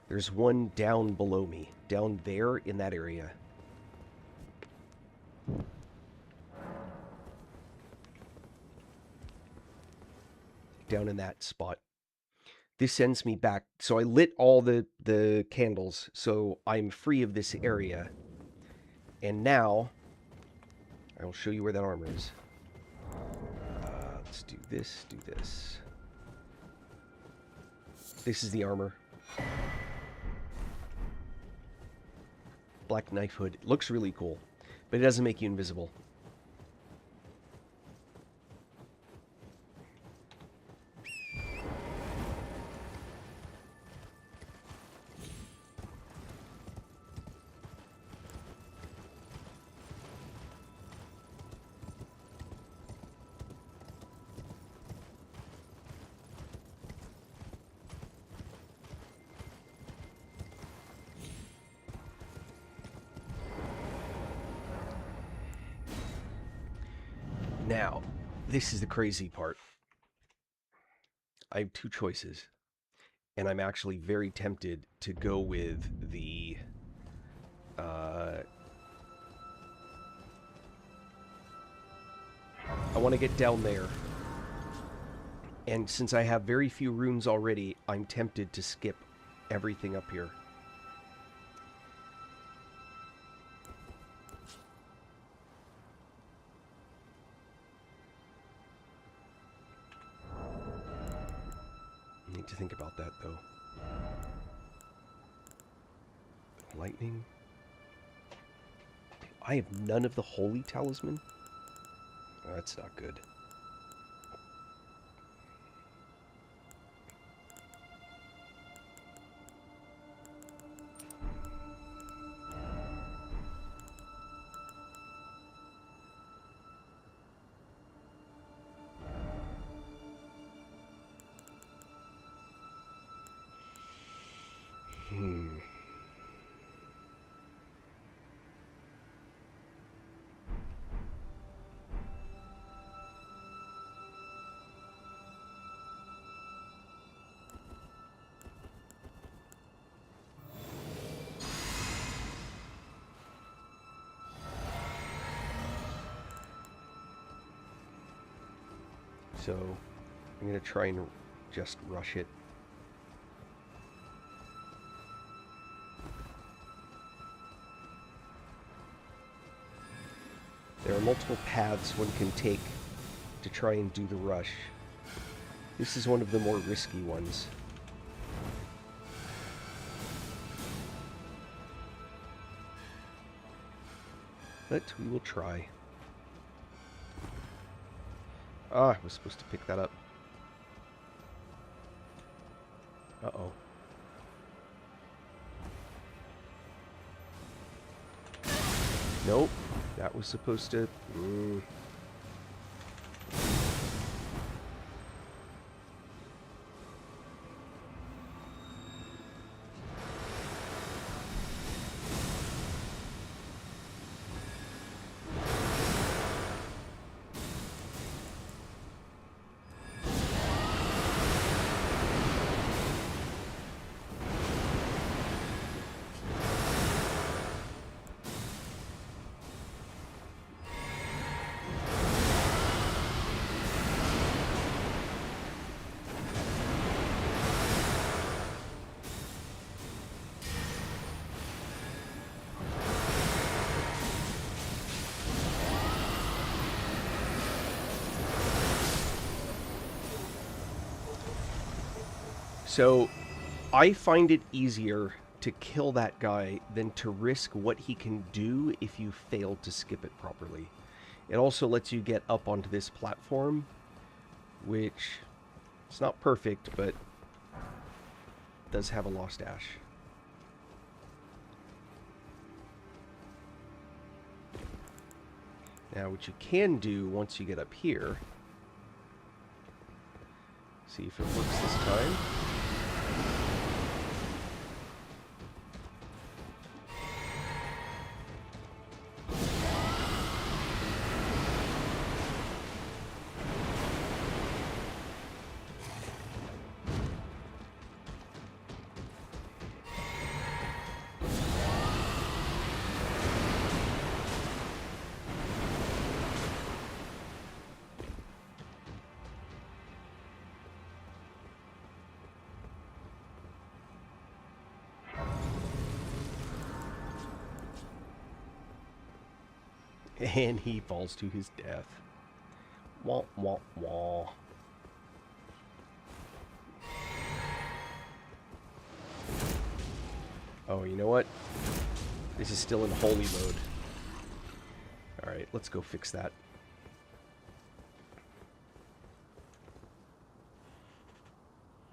there's one down below me. Down there in that area. Down in that spot. This sends me back. So I lit all the candles, so I'm free of this area. And now, I will show you where that armor is. Let's do this, do this. This is the armor. Black knife hood. It looks really cool, but it doesn't make you invisible. Now, this is the crazy part. I have two choices, and I'm actually very tempted to go with the I want to get down there, and since I have very few runes already, I'm tempted to skip everything up here. I need to think about that, though. Lightning. I have none of the holy talisman? Oh, that's not good. So, I'm going to try and just rush it. There are multiple paths one can take to try and do the rush. This is one of the more risky ones. But we will try. Ah, I was supposed to pick that up. Uh-oh. Nope. That was supposed to... So, I find it easier to kill that guy than to risk what he can do if you fail to skip it properly. It also lets you get up onto this platform, which it's not perfect, but does have a lost ash. Now, what you can do once you get up here, see if it works this time. And he falls to his death. Wah, wah, wah. Oh, you know what? This is still in holy mode. Alright, let's go fix that. I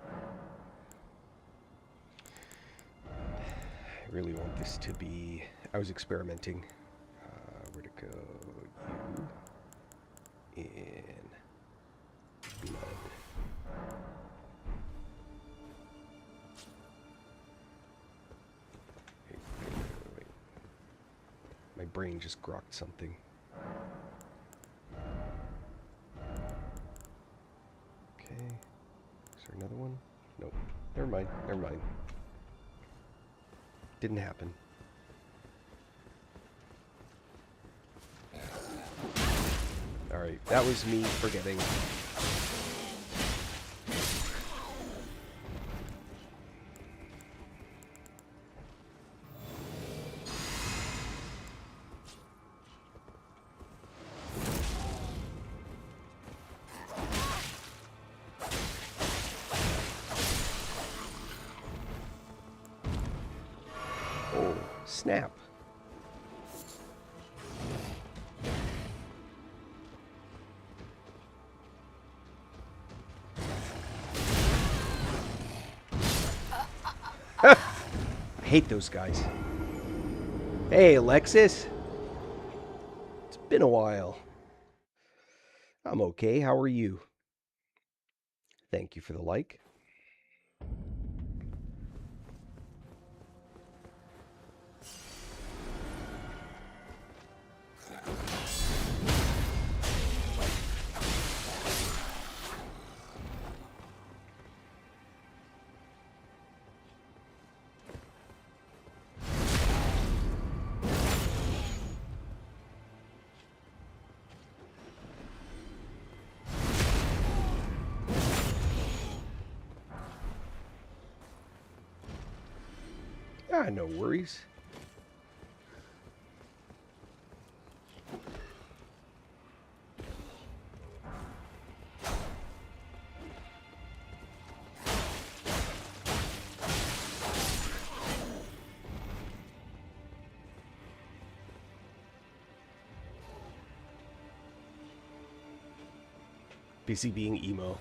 really want this to be... I was experimenting. Where to go? You. In. Blood. Wait. My brain just grokked something. Okay. Is there another one? Nope. Never mind. Never mind. Didn't happen. Alright, that was me forgetting. Oh, snap. I hate those guys. Hey, Alexis. It's been a while. I'm okay. How are you? Thank you for the like. Ah, no worries. Busy being emo.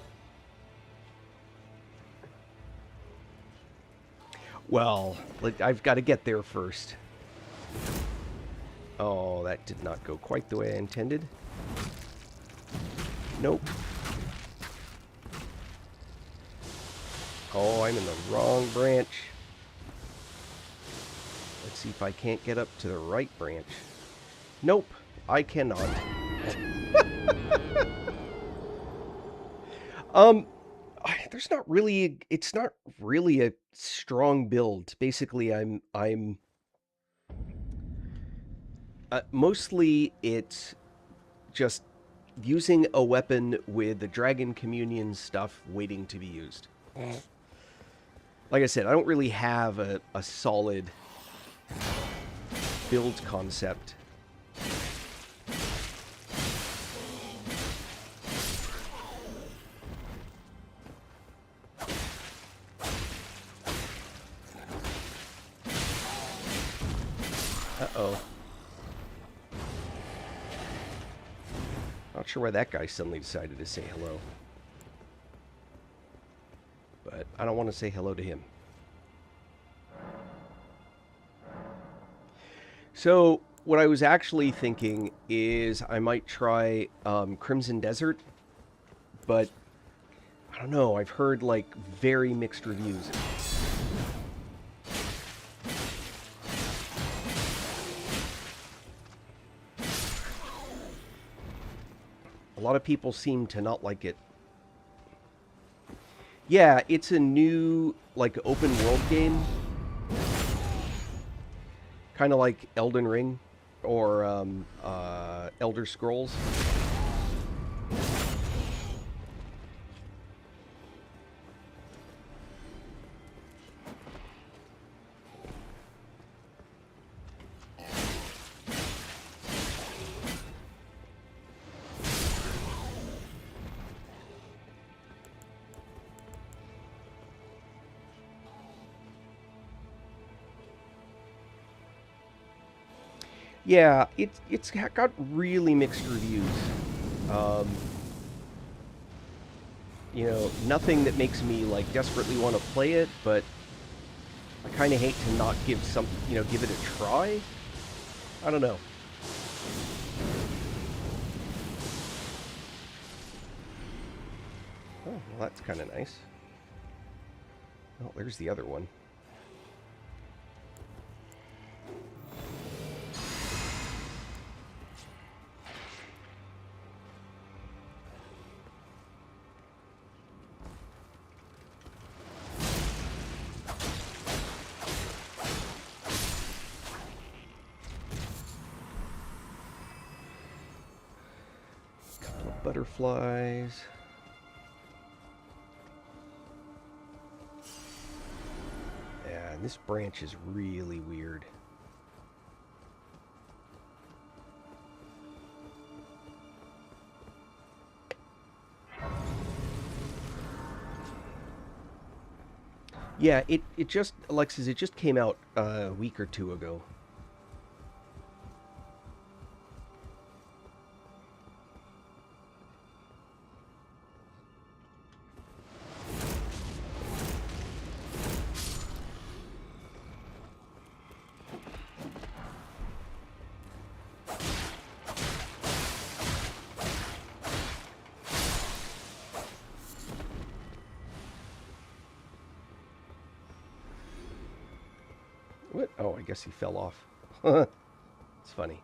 Well, I've got to get there first. Oh, that did not go quite the way I intended. Nope. Oh, I'm in the wrong branch. Let's see if I can't get up to the right branch. Nope, I cannot. Um, there's not really. It's not really a strong build. Basically, I'm mostly it's just using a weapon with the Dragon Communion stuff waiting to be used. Like I said, I don't really have a solid build concept. Uh-oh. Not sure why that guy suddenly decided to say hello. But I don't want to say hello to him. So, what I was actually thinking is I might try Crimson Desert, but I don't know. I've heard like very mixed reviews. A lot of people seem to not like it. Yeah, it's a new like open world game, kind of like Elden Ring or Elder Scrolls. Yeah, it's got really mixed reviews. Um, nothing that makes me like desperately want to play it, but I kind of hate to not give it a try. I don't know. Oh, well, that's kind of nice. Oh, there's the other one. Couple of butterflies. Yeah, and this branch is really weird. Yeah, it just, Alexis, it just came out a week or two ago. What? Oh, I guess he fell off. It's funny.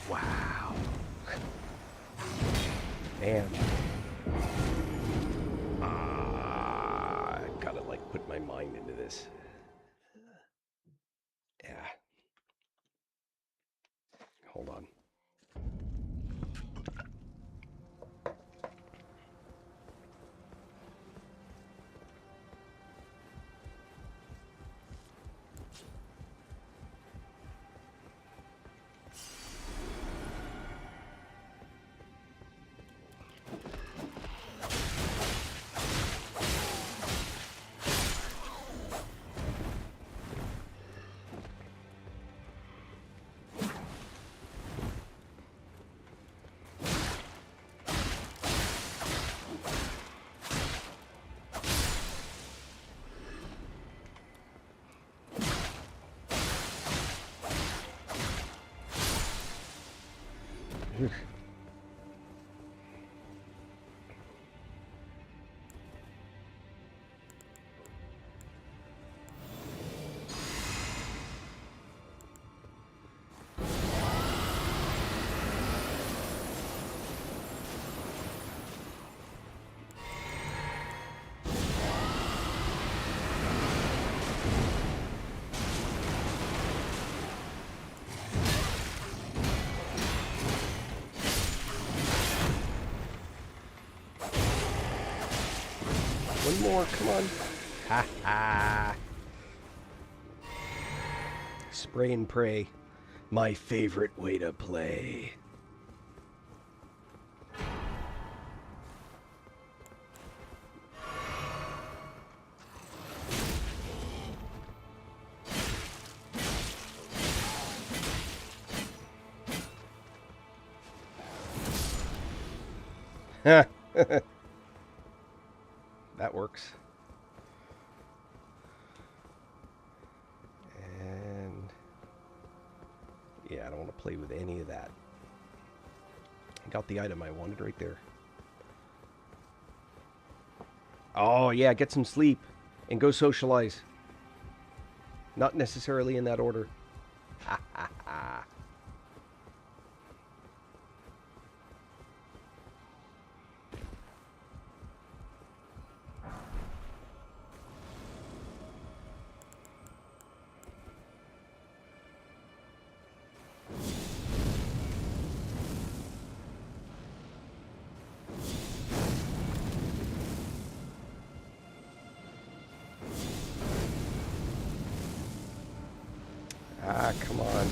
Wow. Man. I gotta like put my mind into this. Yeah. Hold on. One more, come on. Ha ha. Spray and pray. My favorite way to play. That works. And yeah, I don't want to play with any of that. I got the item I wanted right there. Oh yeah, get some sleep and go socialize. Not necessarily in that order. Ha ha ha. Ah, come on.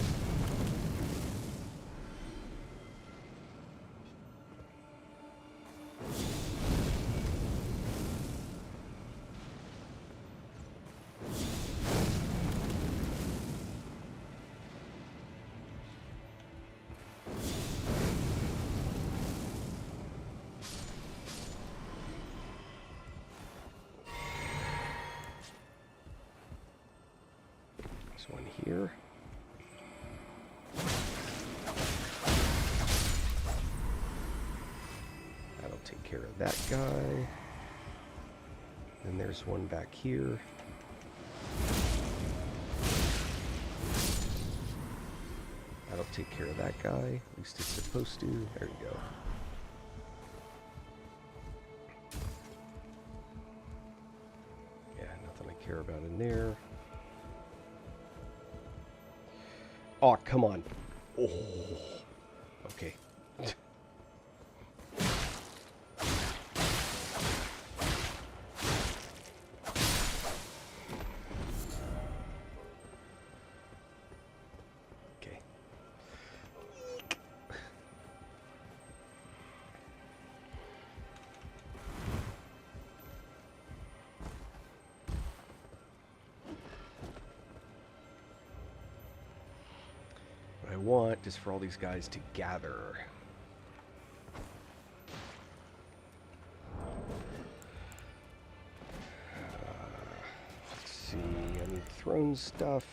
There's one here. That'll take care of that guy. Then there's one back here. That'll take care of that guy. At least it's supposed to. There you go. Yeah, nothing I care about in there. Oh, come on. Oh. Okay. Okay. What I want is for all these guys to gather. Let's see, I need throne stuff.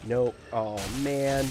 No. Oh, man.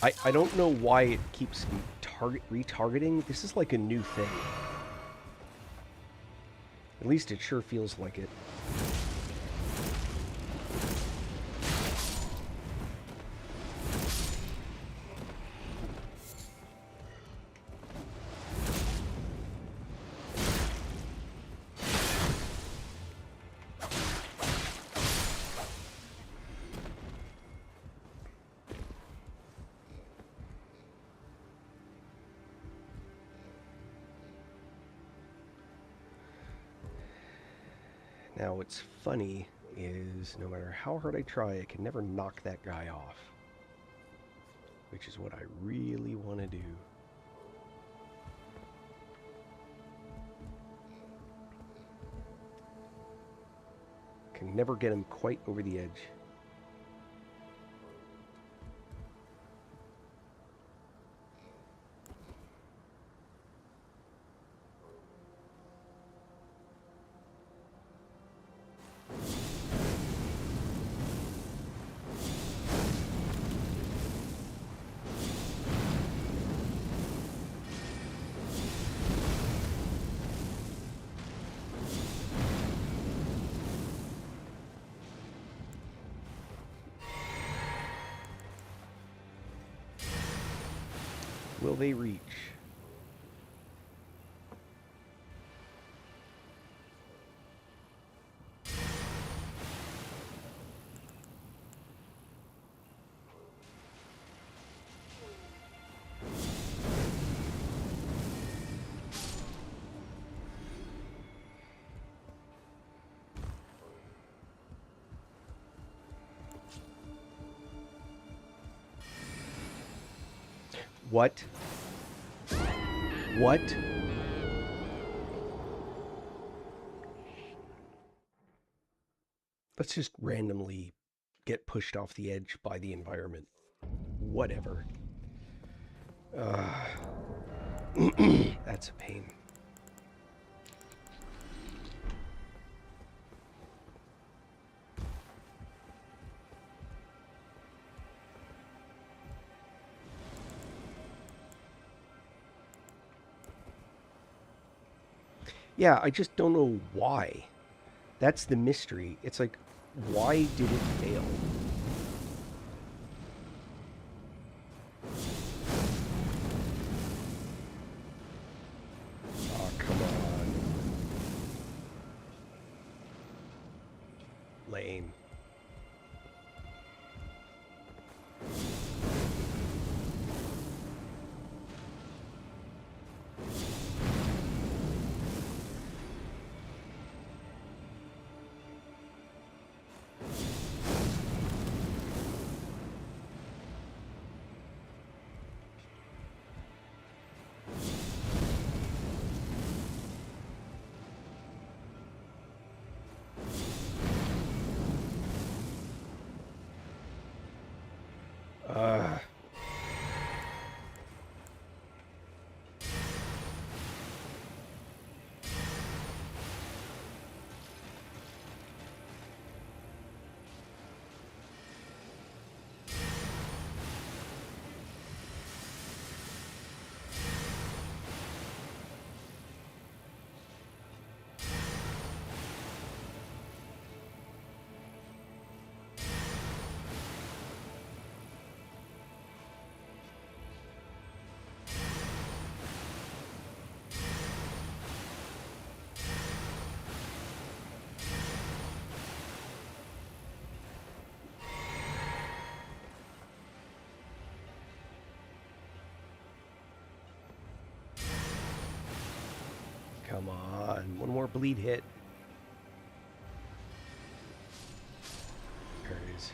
I don't know why it keeps retargeting. This is like a new thing. At least it sure feels like it. Now, what's funny is no matter how hard I try, I can never knock that guy off. Which is what I really want to do. Can never get him quite over the edge. Will they reach? What? What? Let's just randomly get pushed off the edge by the environment. Whatever. That's a pain. Yeah, I just don't know why. That's the mystery. It's like, why did it fail? Oh, come on. Lame. Uh, come on. One more bleed hit. There it is.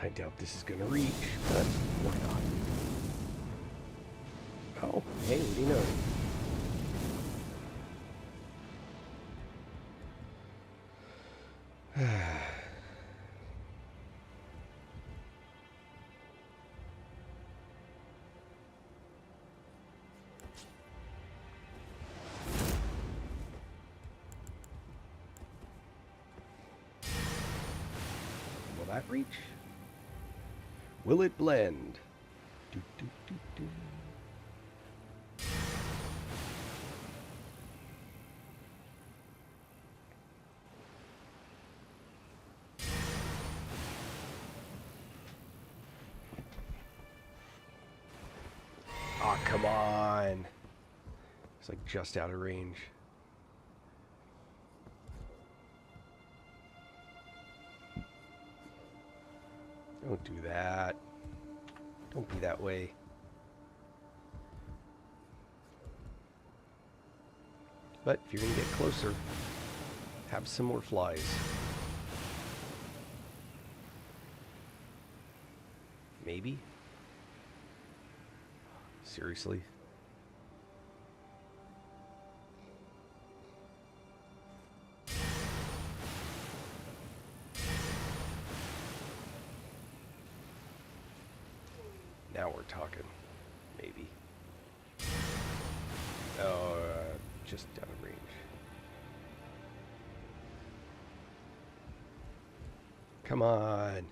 I doubt this is gonna reach, but why not? Oh, hey, what do you know? Will that reach? Will it blend? Do, do, do, do. Ah, oh, come on. It's like just out of range. Don't do that. Don't be that way. But if you're going to get closer, have some more flies. Maybe? Seriously? Now we're talking. Maybe. Oh, just out of range. Come on.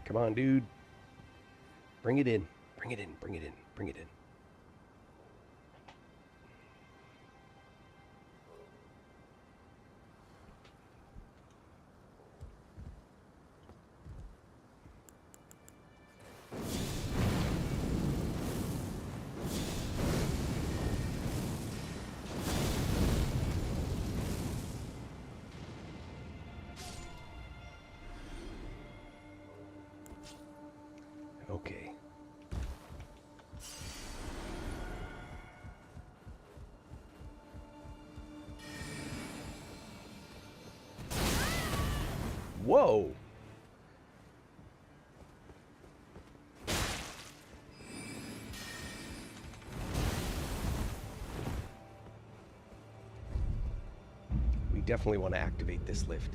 Come on, dude. Bring it in. Bring it in. Bring it in. Bring it in. Okay. Whoa! We definitely want to activate this lift.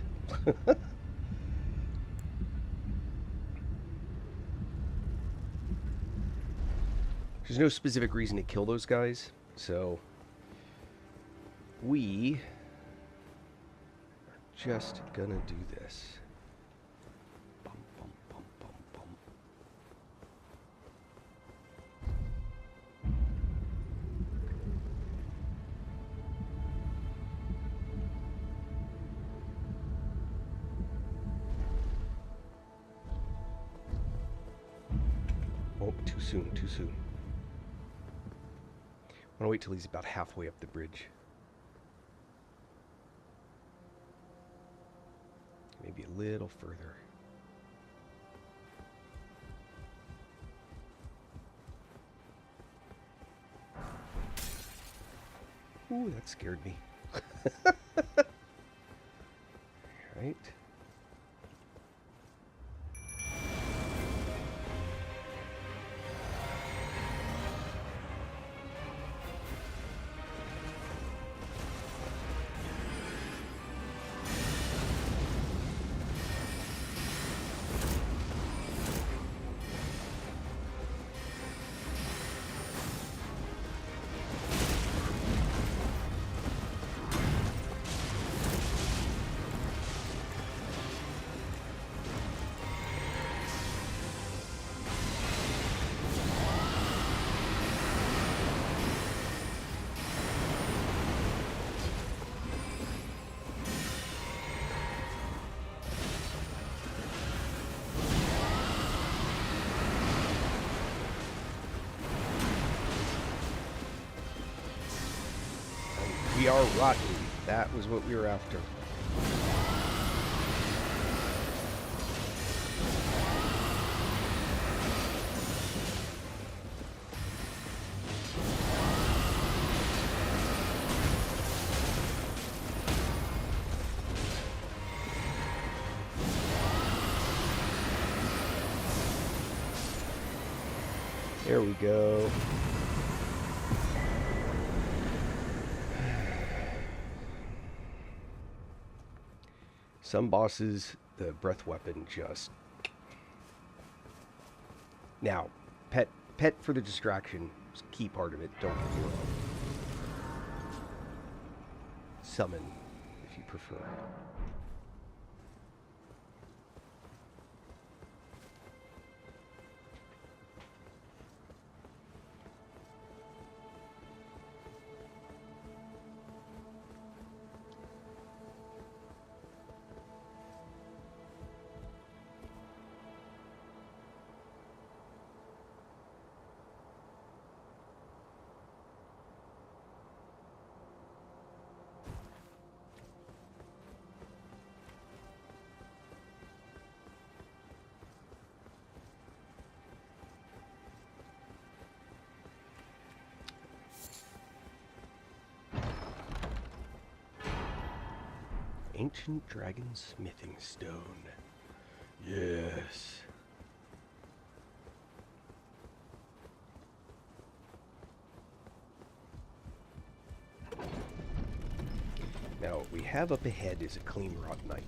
There's no specific reason to kill those guys, so we are just gonna do this. Bum, bum, bum, bum, bum. Oh, too soon, too soon. I want to wait till he's about halfway up the bridge. Maybe a little further. Ooh, that scared me. Right. are rotten. That was what we were after. There we go. Some bosses, the breath weapon just... Now, pet for the distraction is a key part of it, don't get me wrong. Summon, if you prefer. Ancient Dragon Smithing Stone. Yes. Now, what we have up ahead is a Clean Rot Knight.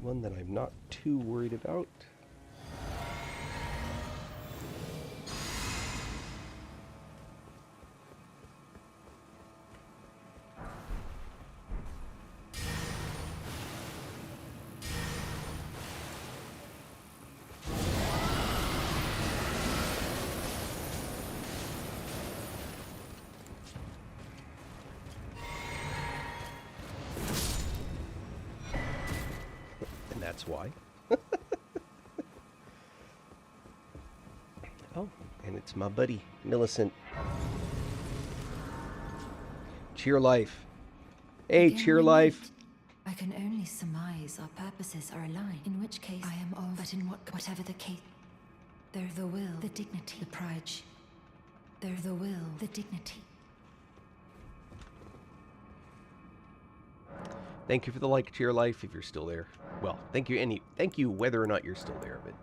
One that I'm not too worried about. That's why. Oh, and it's my buddy, Millicent. Cheer Life. Hey,
Again
Cheer
we
Life.
meet. I can only surmise our purposes are aligned. In which case, I am all. But in whatever the case, they're the will, the dignity, the pride. They're the will, the dignity.
Thank you for the like, Cheer Life, if you're still there. Well, thank you whether or not you're still there, but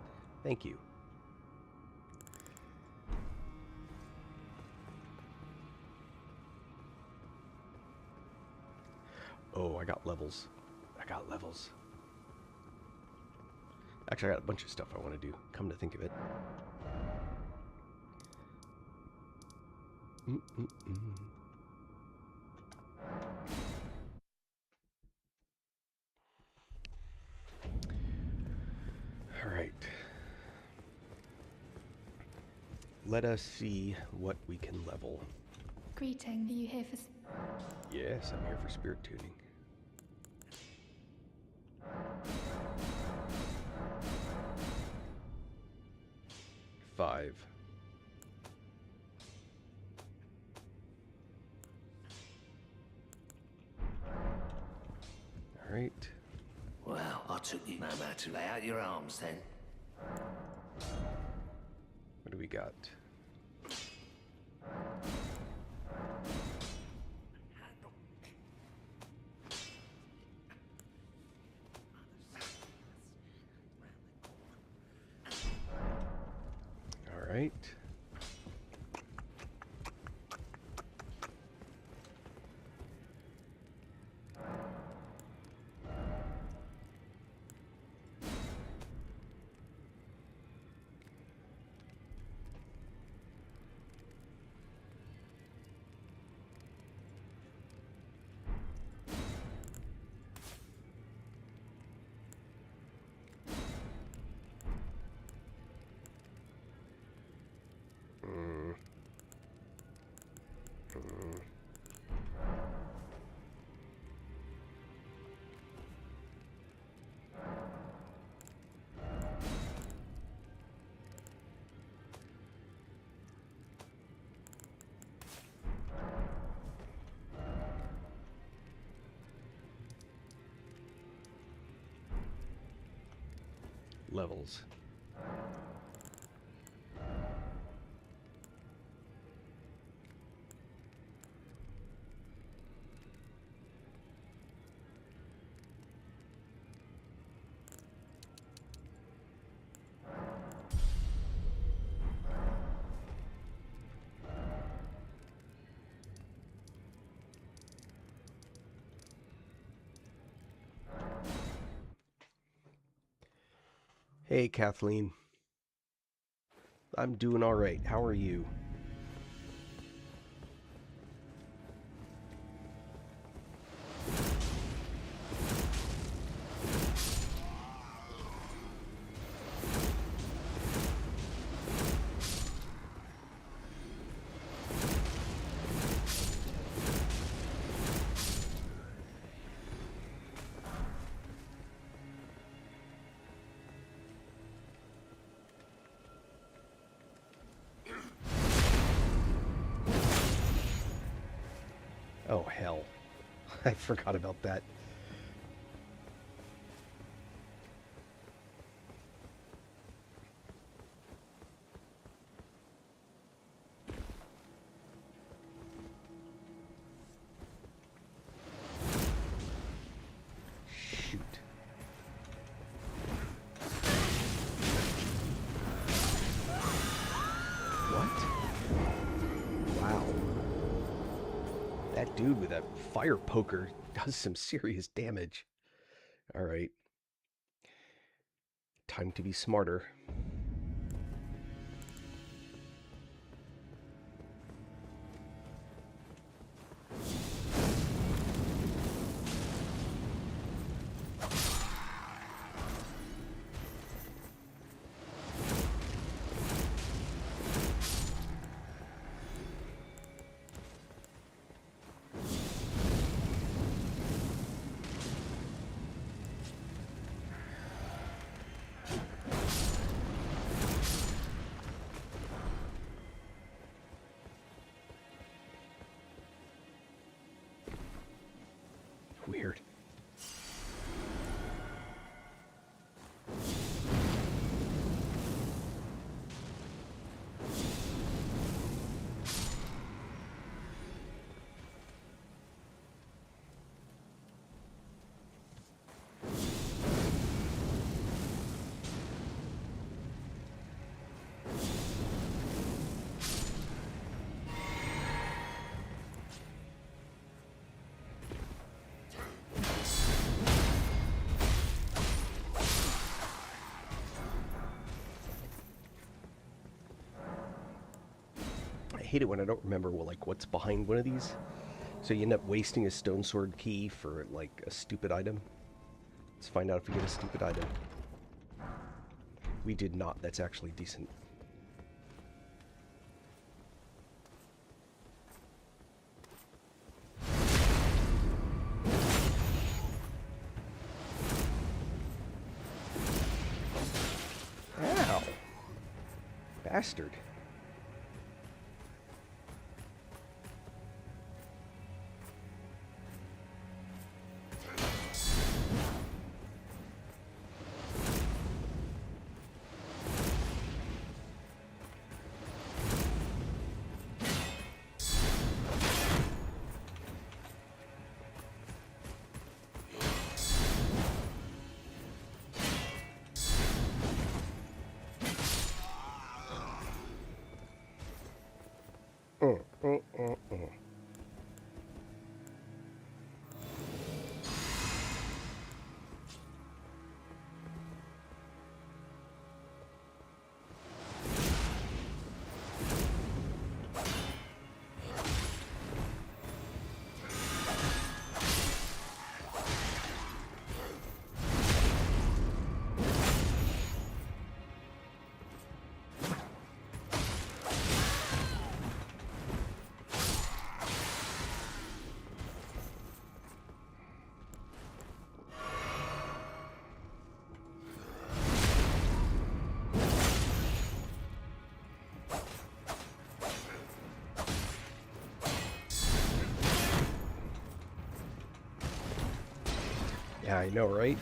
thank you. Oh, I got levels. Actually, I got a bunch of stuff I want to do, come to think of it. All right. Let us see what we can level.
Greeting, are you here for...
Yes, I'm here for spirit tuning. Five. All right.
Well, I took you no matter to lay out your arms then.
What do we got? All right. levels. Hey, Kathleen. I'm doing all right. How are you? Oh, hell. I forgot about that. Shoot. What? Wow. That dude with that fire poker does some serious damage. All right. Time to be smarter. Weird. I hate it when I don't remember what's behind one of these. So you end up wasting a stone sword key for like a stupid item. Let's find out if we get a stupid item. We did not. That's actually decent. Ow! Bastard. Mm, mm, mm, mm. Yeah, I know, right?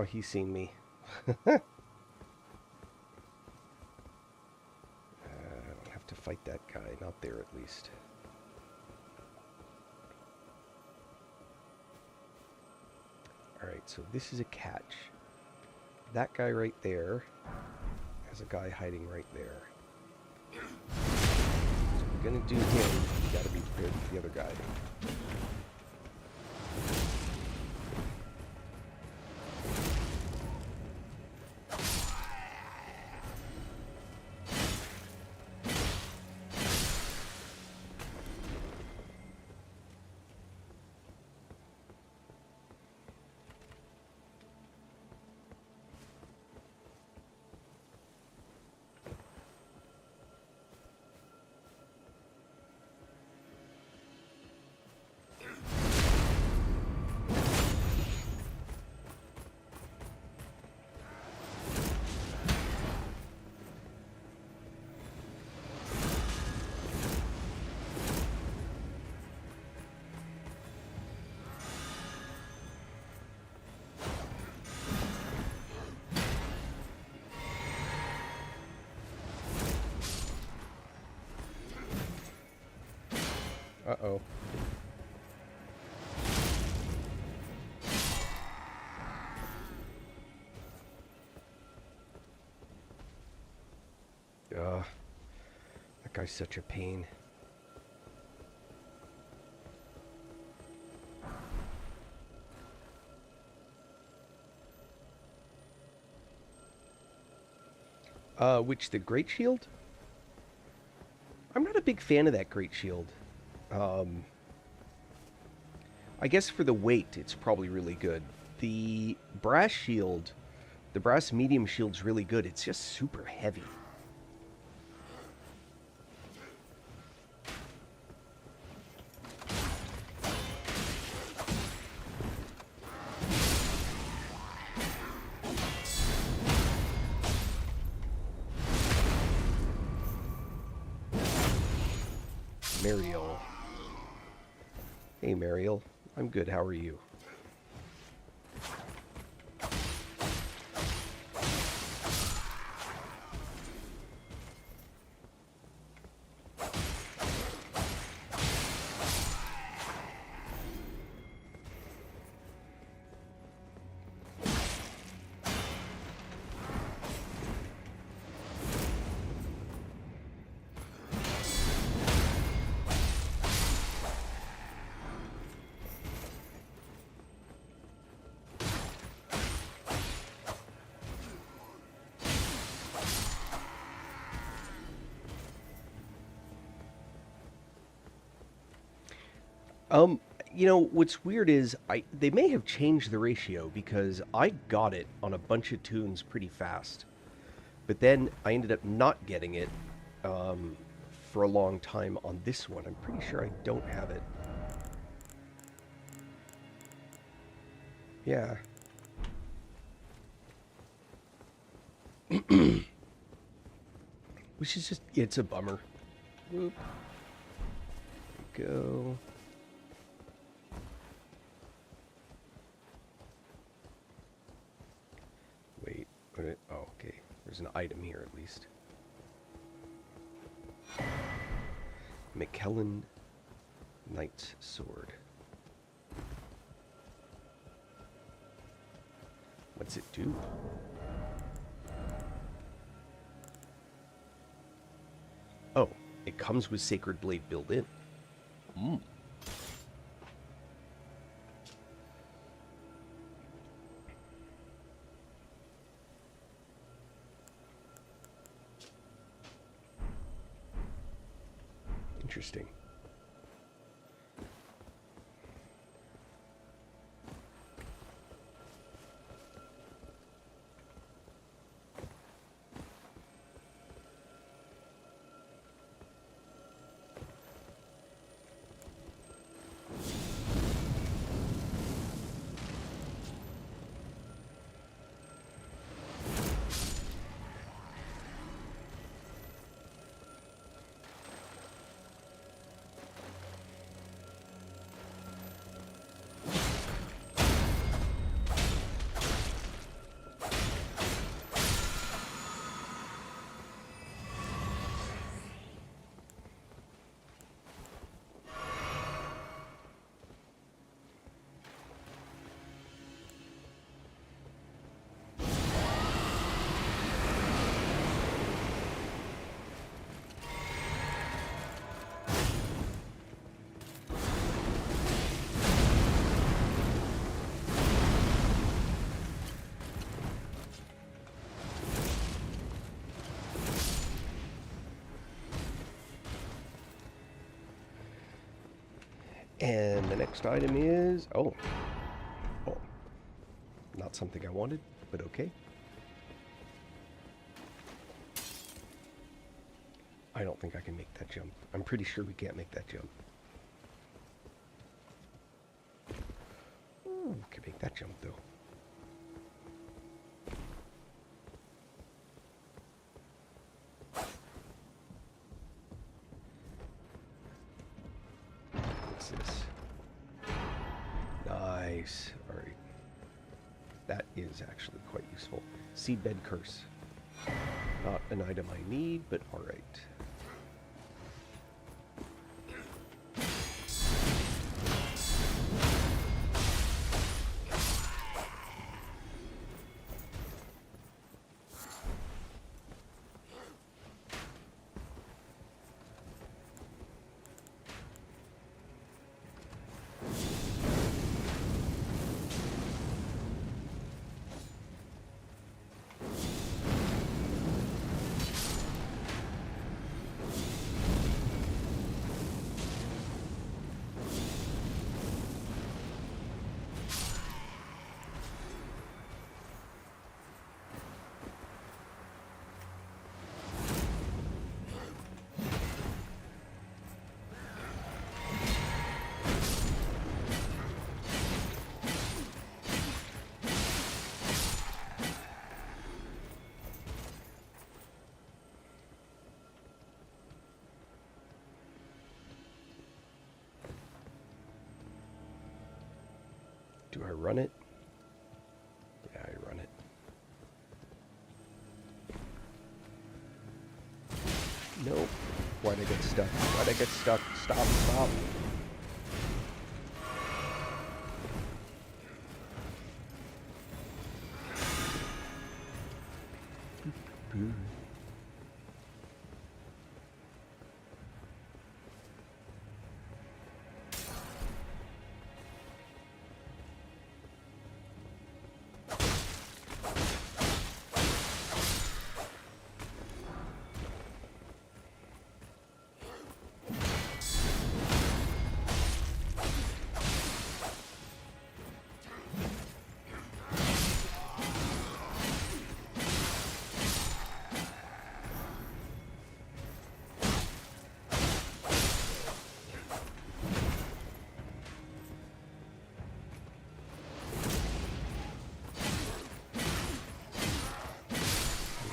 he's seen me. I don't have to fight that guy. Not there, at least. Alright, so this is a catch. That guy right there has a guy hiding right there. So if we're gonna do him, you gotta be prepared for the other guy. Uh-oh. That guy's such a pain. Which, the Great Shield? I'm not a big fan of that Great Shield. I guess for the weight, it's probably really good. The brass shield, the brass medium shield's really good. It's just super heavy. Mariel. Hey, Mariel. I'm good. How are you? You know, what's weird is they may have changed the ratio because I got it on a bunch of toons pretty fast. But then I ended up not getting it for a long time on this one. I'm pretty sure I don't have it. Yeah. Which is just, it's a bummer. Whoop. There we go. Wait, oh, okay. There's an item here at least. McKellen Knight's Sword. What's it do? Oh, it comes with Sacred Blade built in. Hmm. Interesting. And the next item is... Oh. Oh. Not something I wanted, but okay. I don't think I can make that jump. I'm pretty sure we can't make that jump. Ooh, can make that jump, though. What's this? Nice. All right. That is actually quite useful. Seedbed Curse. Not an item I need, but all right. Do I run it? Yeah, I run it. Nope. Why'd I get stuck? Why'd I get stuck? Stop, stop.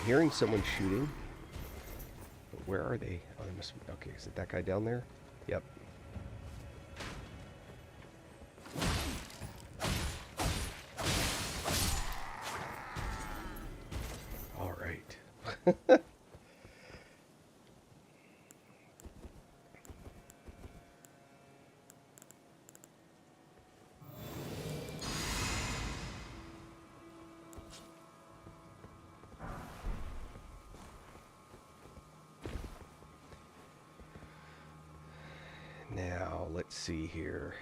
Hearing someone shooting. But where are they? Oh, they must be. Okay, is it that guy down there? Yep. All right. Now, let's see here.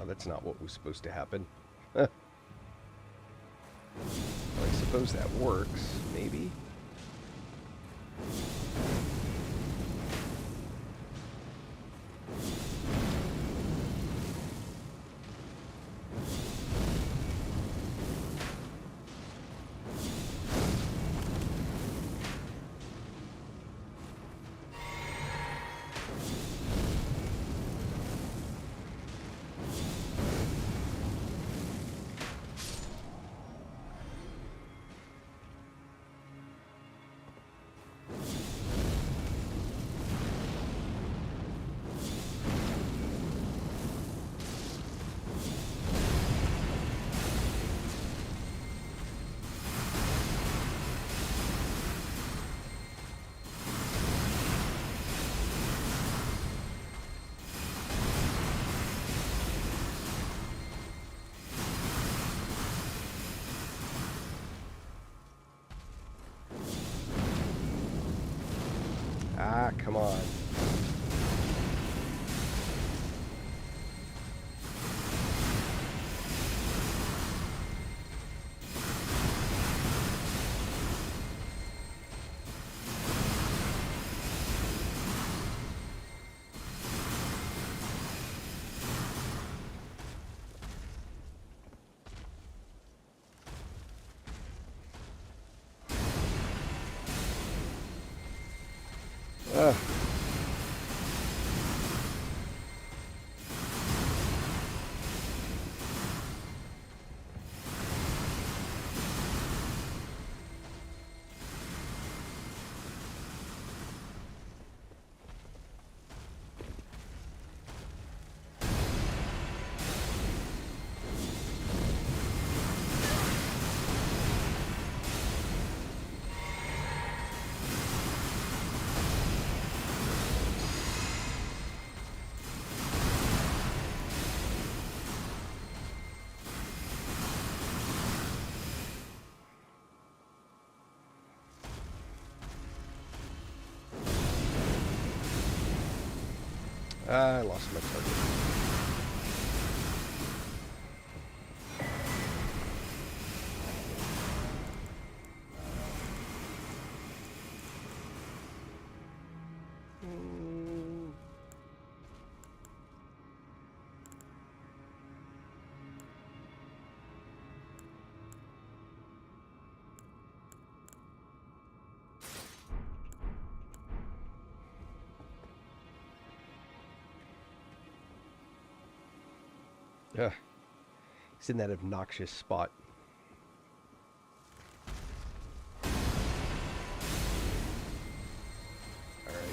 That's not what was supposed to happen. I suppose that works, maybe? Ah, come on. I lost my target. Ugh. He's in that obnoxious spot. Alright.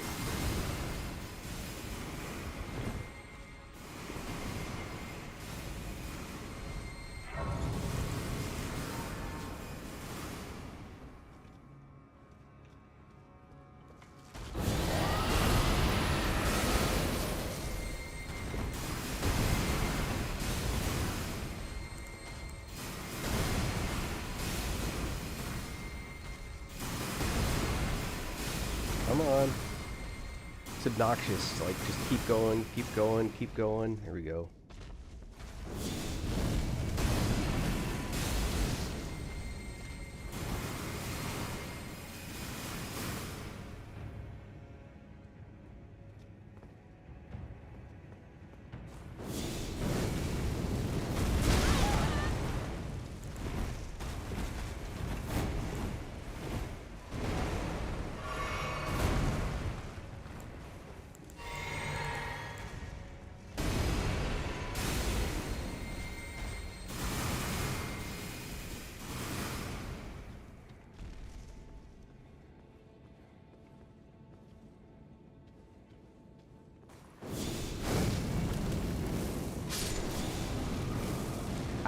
Come on. It's obnoxious. Like, just keep going, keep going, keep going. There we go.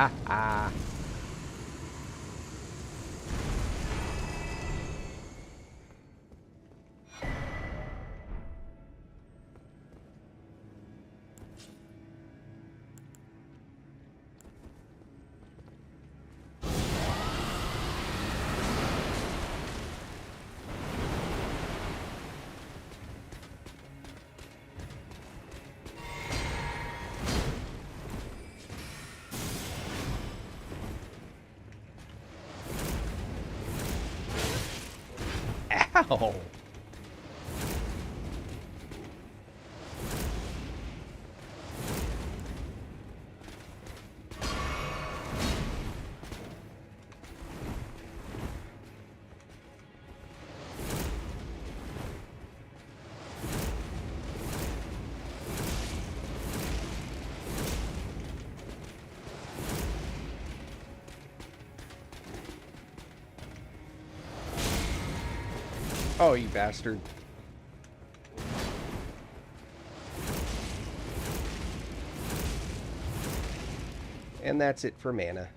Ah, ah. Ow! Oh, you bastard. And that's it for mana.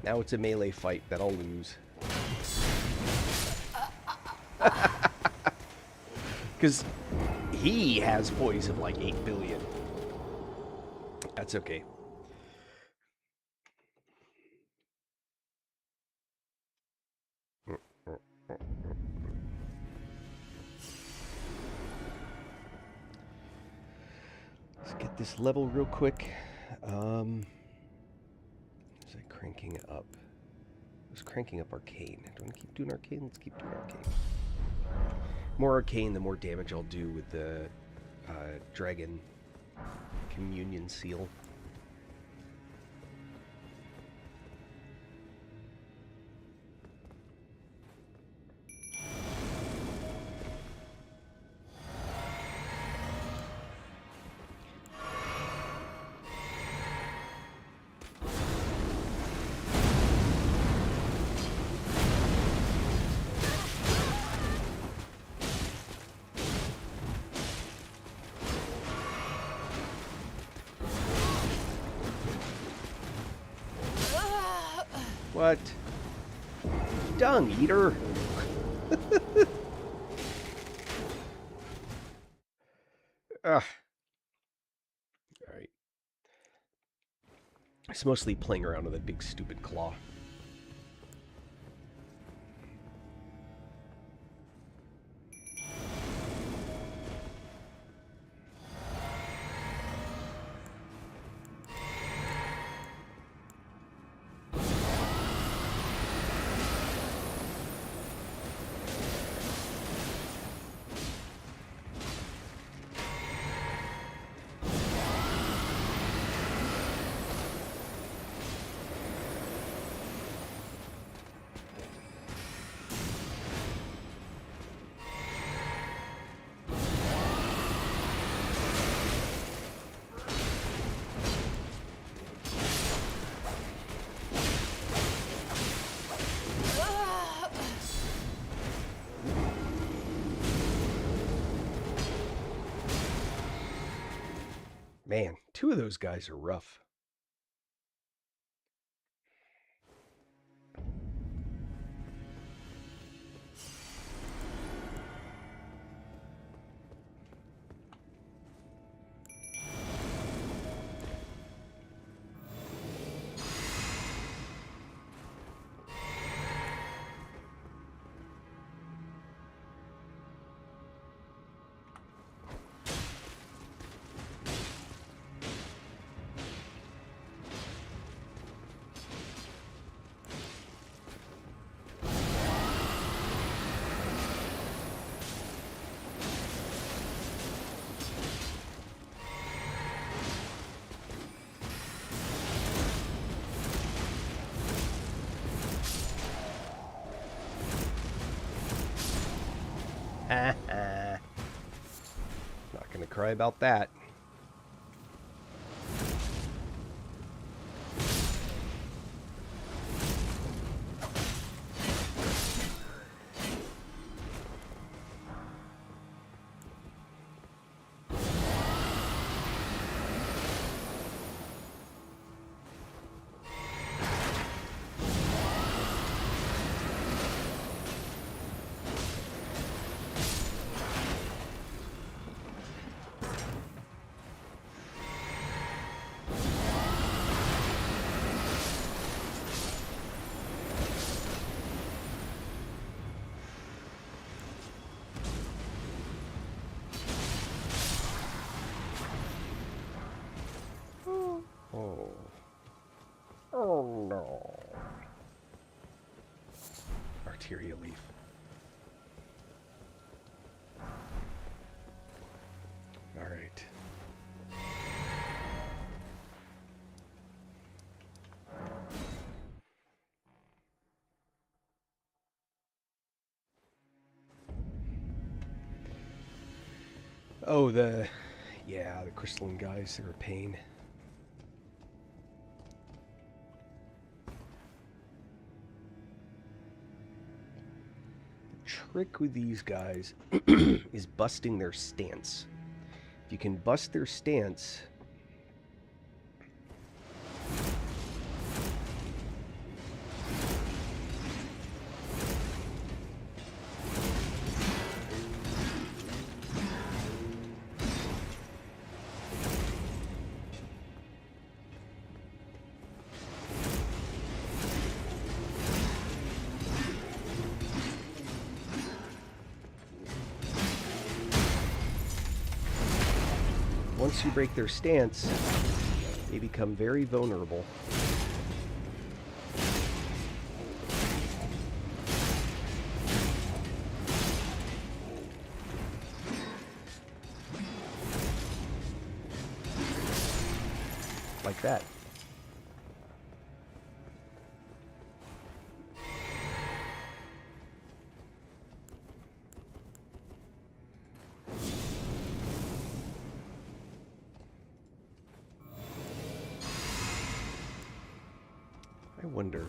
Now it's a melee fight that I'll lose. Because he has poison like 8 billion. That's okay. Let's get this level real quick. Was I cranking up? I was cranking up arcane. Do I want to keep doing arcane? Let's keep doing arcane. More arcane, the more damage I'll do with the dragon communion seal. What? Dung eater! Ugh. Alright. It's mostly playing around with that big stupid claw. Two of those guys are rough. Not gonna cry about that. Oh. Oh no. Arteria leaf. All right. Oh, the crystalline guys, they're a pain. Trick with these guys is busting their stance. If you can bust their stance, once you break their stance, they become very vulnerable. Like that. I wonder,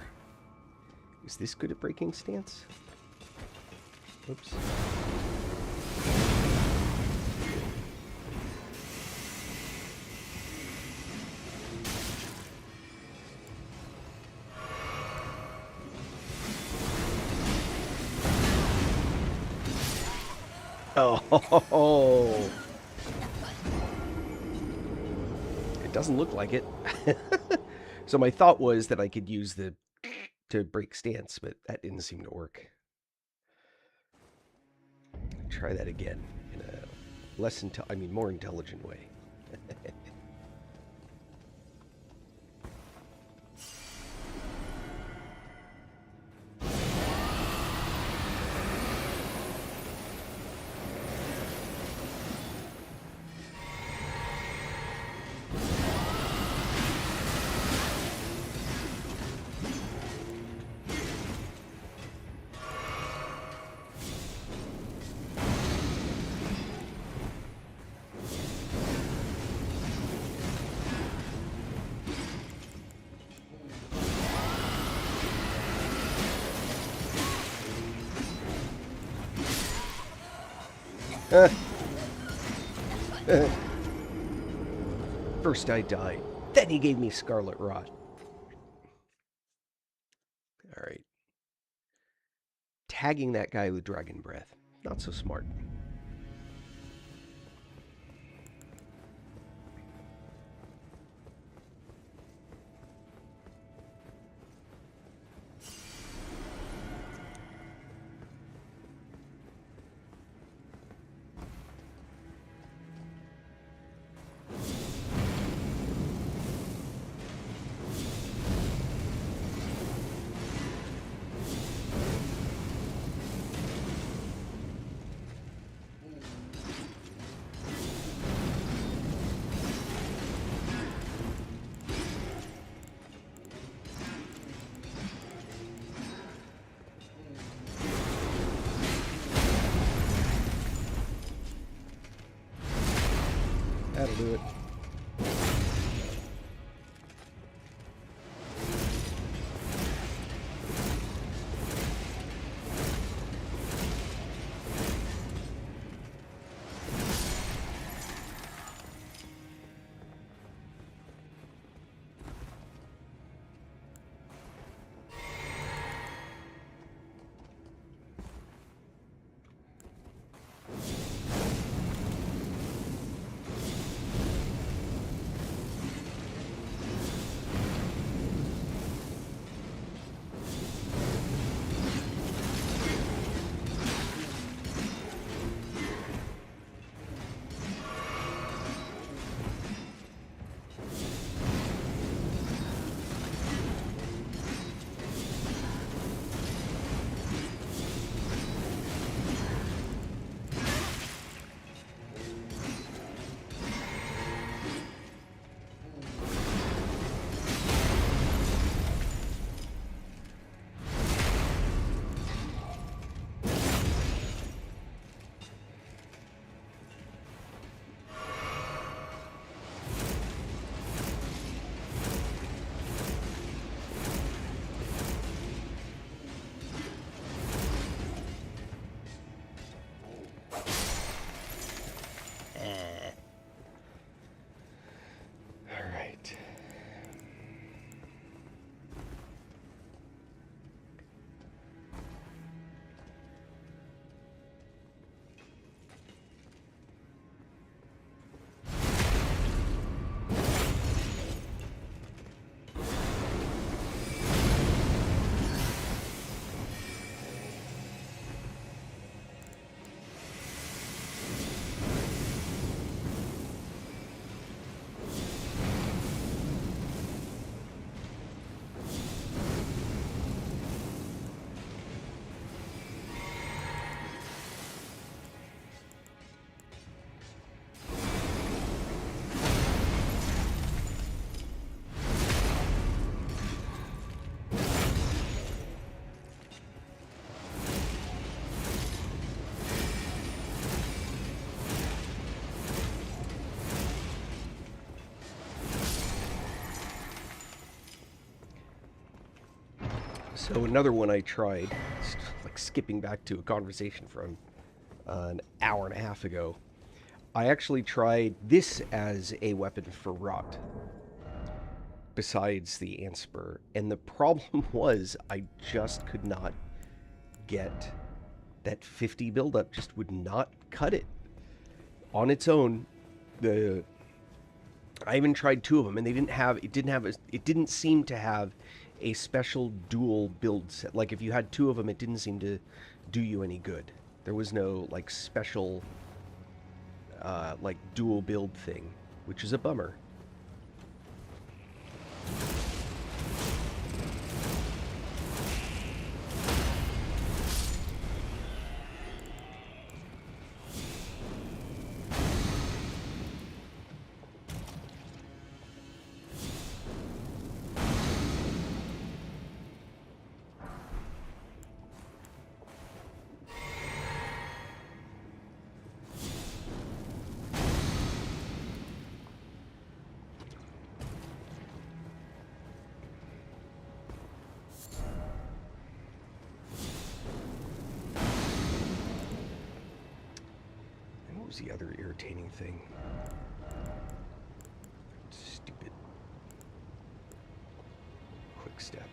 is this good at breaking stance? Oops. Oh, it doesn't look like it. So my thought was that I could use the to break stance, but that didn't seem to work. Try that again in a less more intelligent way. First I died, then he gave me Scarlet Rot. Alright. Tagging that guy with Dragon Breath. Not so smart. That'll do it. Alright. So another one I tried, like skipping back to a conversation from an hour and a half ago. I actually tried this as a weapon for rot, besides the Anspur, and the problem was I just could not get that 50 buildup. Just would not cut it on its own. I even tried two of them, and they didn't have. It didn't seem to have a special dual build set. Like if you had two of them, it didn't seem to do you any good. There was no like special, like dual build thing, which is a bummer. What was the other irritating thing? next step.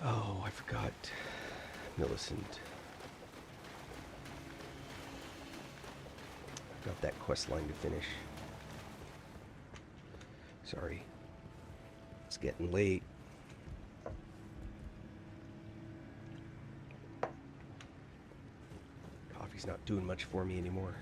Oh, I forgot Millicent. I've got that quest line to finish. Sorry. It's getting late. Coffee's not doing much for me anymore.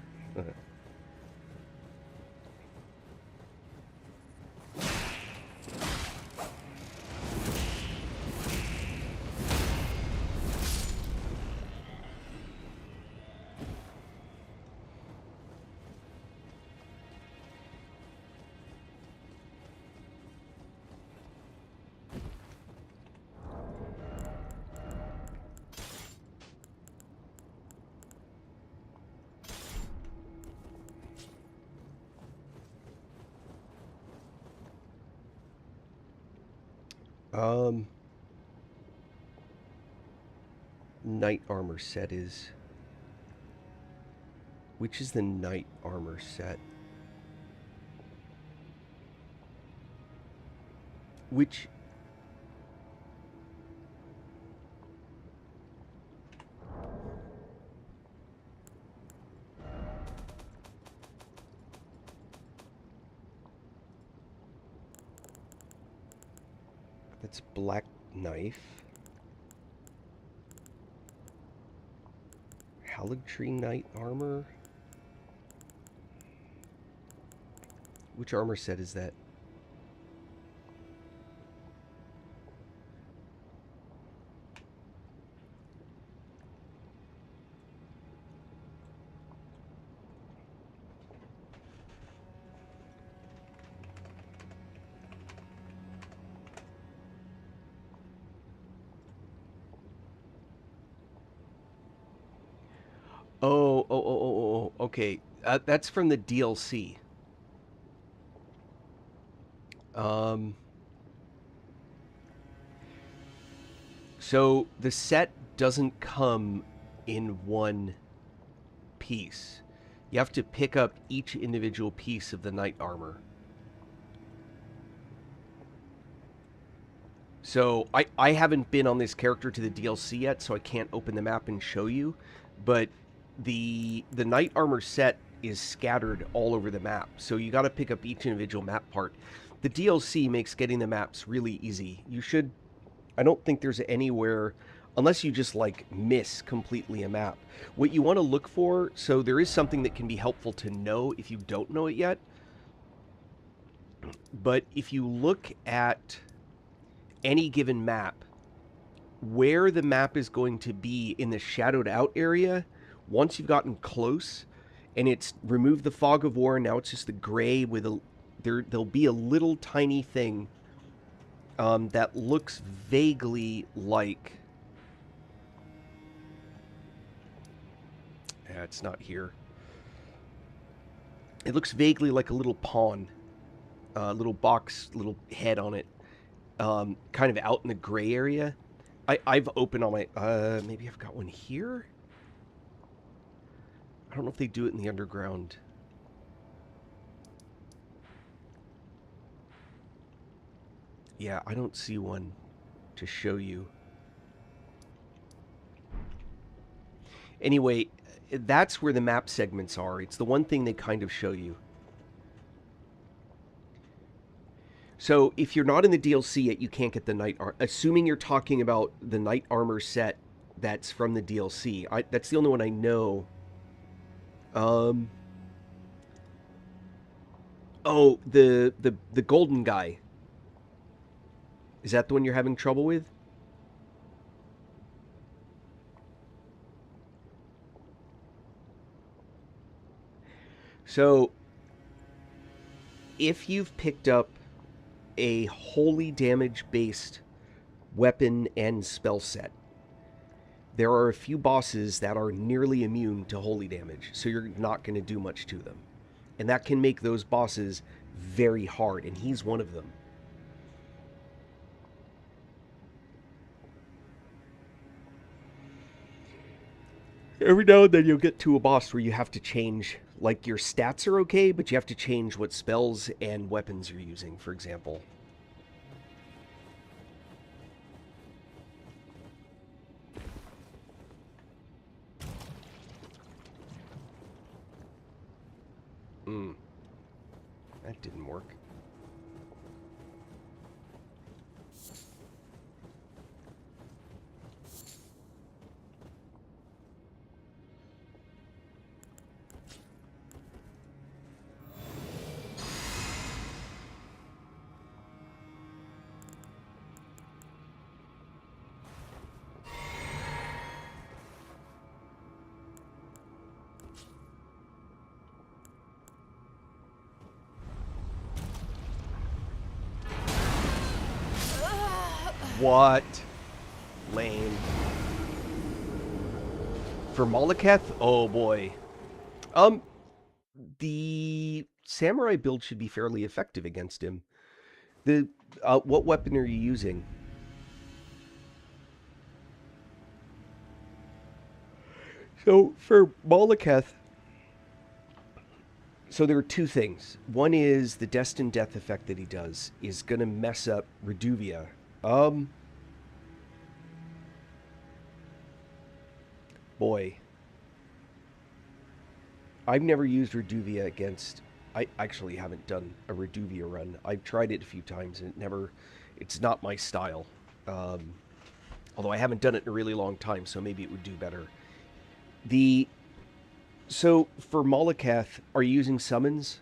Knight armor set is... Which is the knight armor set? Which... That's black knife. Haligtree knight armor? Which armor set is that? Oh, okay. That's from the DLC. So the set doesn't come in one piece. You have to pick up each individual piece of the knight armor. So I haven't been on this character to the DLC yet, so I can't open the map and show you. But the knight armor set is scattered all over the map, so you got to pick up each individual map part. The DLC makes getting the maps really easy. You should... I don't think there's anywhere, unless you just like miss completely a map. What you want to look for, so there is something that can be helpful to know if you don't know it yet. But if you look at any given map, where the map is going to be in the shadowed out area, once you've gotten close and it's removed the fog of war, now it's just the gray with a... There'll be a little tiny thing that looks vaguely like... it's not here. It looks vaguely like a little pawn. Little box, little head on it. kind of out in the gray area. I've opened all my... maybe I've got one here? I don't know if they do it in the underground. Yeah, I don't see one to show you. Anyway, that's where the map segments are. It's the one thing they kind of show you. So if you're not in the DLC yet, you can't get the knight armor. Assuming you're talking about the knight armor set that's from the DLC. That's the only one I know. Oh, the golden guy. Is that the one you're having trouble with? So, if you've picked up a holy damage based weapon and spell set, there are a few bosses that are nearly immune to holy damage, so you're not going to do much to them. And that can make those bosses very hard, and he's one of them. Every now and then you'll get to a boss where you have to change, like your stats are okay, but you have to change what spells and weapons you're using, for example. That didn't work. What? Lame. For Moloketh? Oh boy. The samurai build should be fairly effective against him. What weapon are you using? So for Moloketh, so there are two things. One is the Destined Death effect that he does is going to mess up Reduvia. Boy. I've never used Reduvia against... I actually haven't done a Reduvia run. I've tried it a few times and it's not my style. Although I haven't done it in a really long time, so maybe it would do better. So for Moloketh, are you using summons?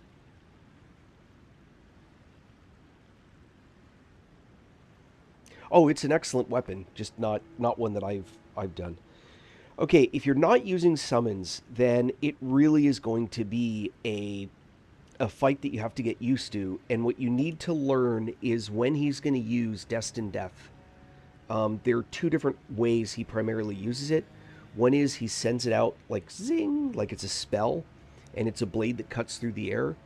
Oh, it's an excellent weapon, just not one that I've done. Okay, if you're not using summons, then it really is going to be a fight that you have to get used to, and what you need to learn is when he's going to use Destined Death. There are two different ways he primarily uses it. One is he sends it out like zing, like it's a spell, and it's a blade that cuts through the air.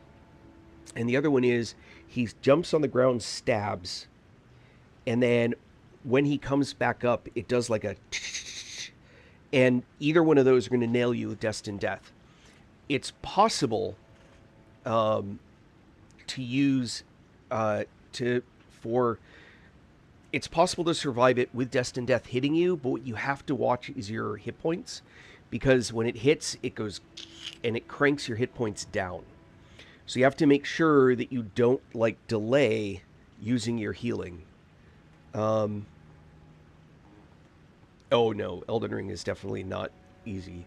And the other one is he jumps on the ground, stabs, and then when he comes back up, it does like a... And either one of those are going to nail you with Destined Death. It's possible to use it's possible to survive it with Destined Death hitting you, but what you have to watch is your hit points, because when it hits, it goes and it cranks your hit points down. So you have to make sure that you don't delay using your healing. Oh no, Elden Ring is definitely not easy.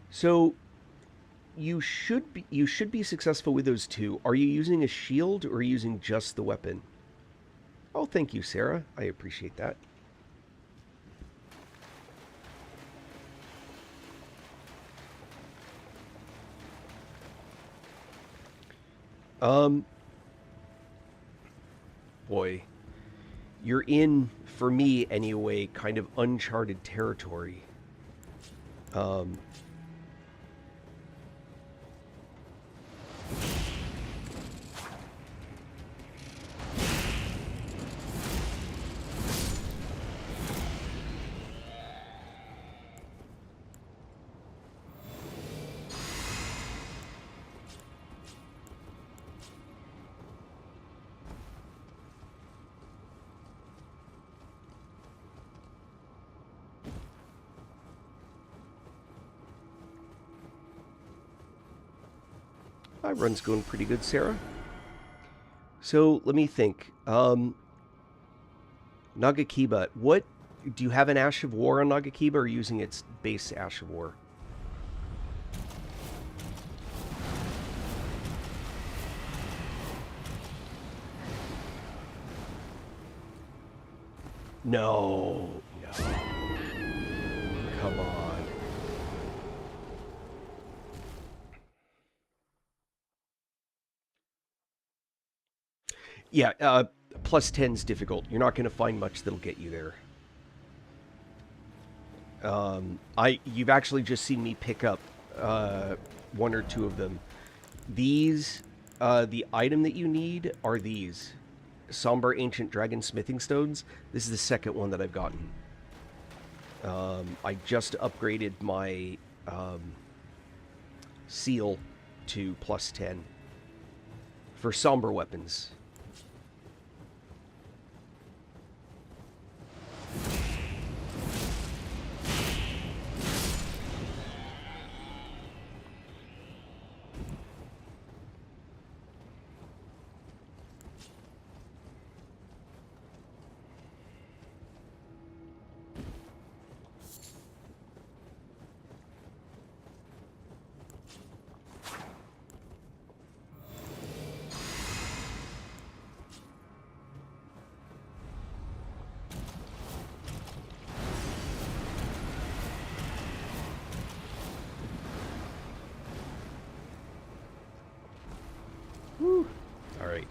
So you should be successful with those two. Are you using a shield or using just the weapon? Oh, thank you, Sarah. I appreciate that. Boy, you're in, for me anyway, kind of uncharted territory. My run's going pretty good, Sarah. So let me think. Nagakiba. What do you have an Ash of War on Nagakiba, or using its base Ash of War? No. Come on. Yeah, plus 10's difficult. You're not going to find much that'll get you there. You've actually just seen me pick up one or two of them. These, the item that you need are these. Somber Ancient Dragon Smithing Stones. This is the second one that I've gotten. I just upgraded my seal to plus 10 for somber weapons. All right.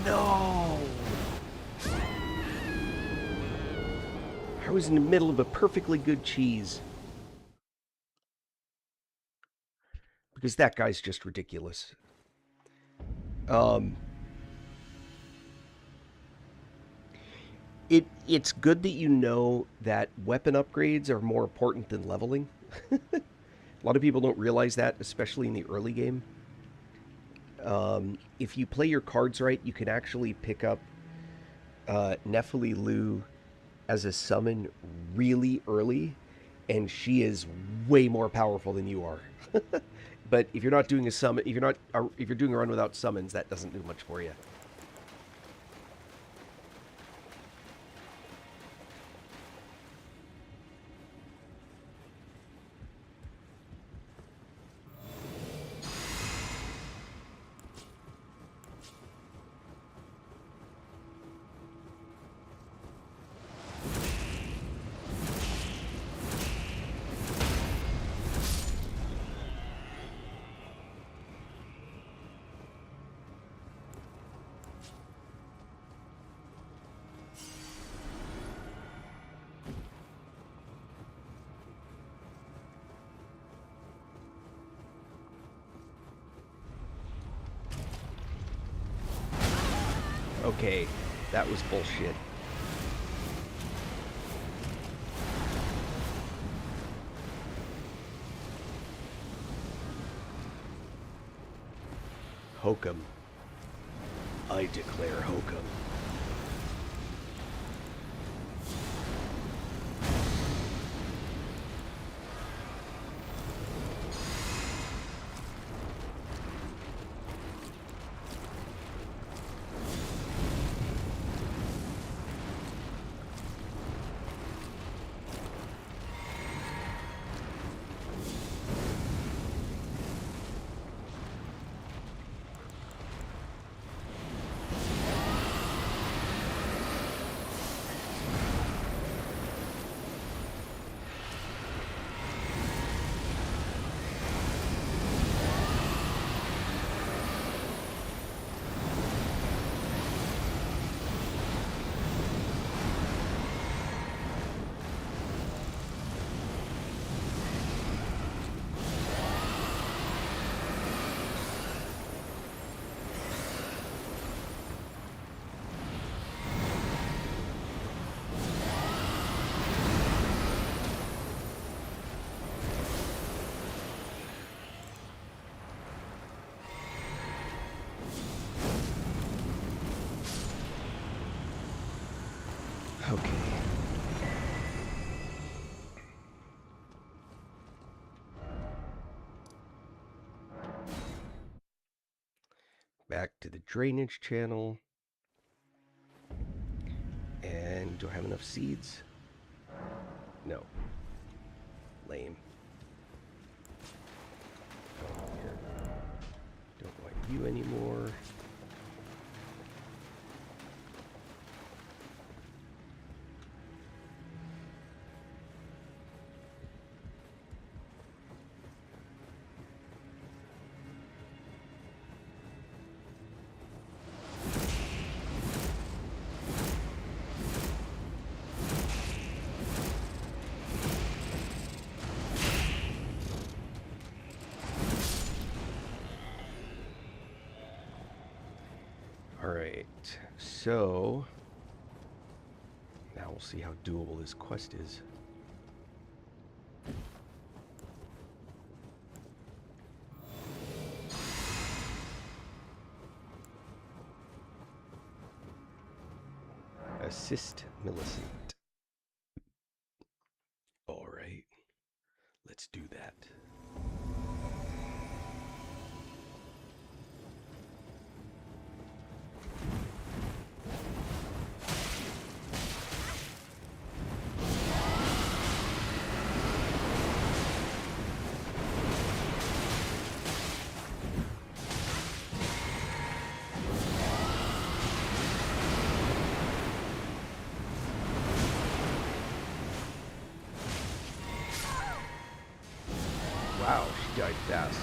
No! I was in the middle of a perfectly good cheese. Because that guy's just ridiculous. It's good that you know that weapon upgrades are more important than leveling. A lot of people don't realize that, especially in the early game. If you play your cards right, you can actually pick up Nephili Lu as a summon really early, and she is way more powerful than you are. But if you're not doing a summon, if you're doing a run without summons, that doesn't do much for you. Okay, that was bullshit. Hokum. I declare Hokum. Okay. Back to the drainage channel. And do I have enough seeds? No. Lame. Here. Don't want you anymore. Alright, so now we'll see how doable this quest is. Assist Millicent. Alright, let's do that. Wow, she died fast.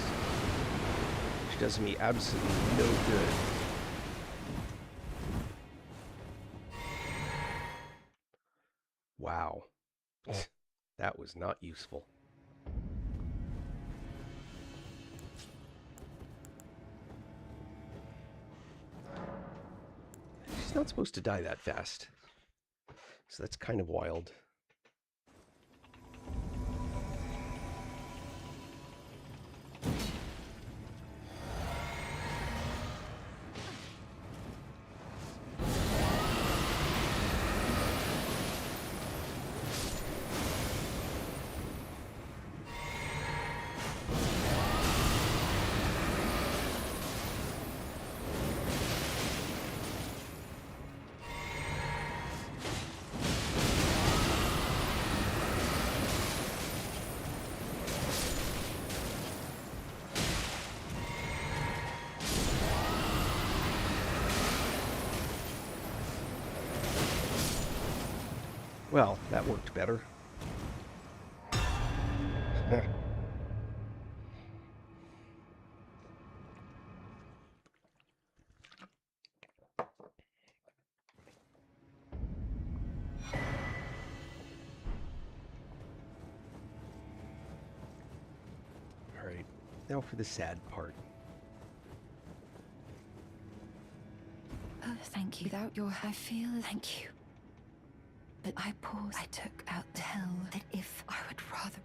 She does me absolutely no good. Wow. That was not useful. She's not supposed to die that fast. So that's kind of wild. Well, that worked better. Alright, now for the sad part.
Oh, thank you. Without your I feel thank you. But I paused. I took out the hell that if I would rather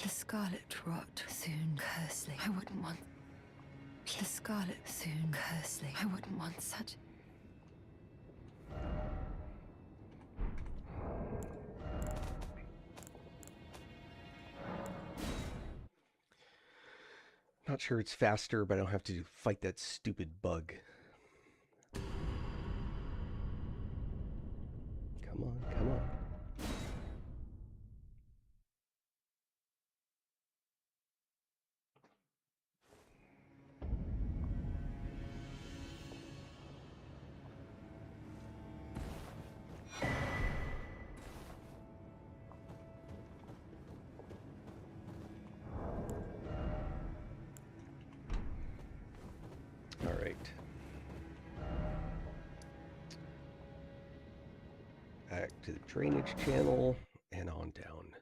the scarlet rot soon cursely. I wouldn't want the scarlet soon cursely. I wouldn't want such.
Not sure it's faster, but I don't have to fight that stupid bug. Come on, come on. All right. Back to the drainage channel and on down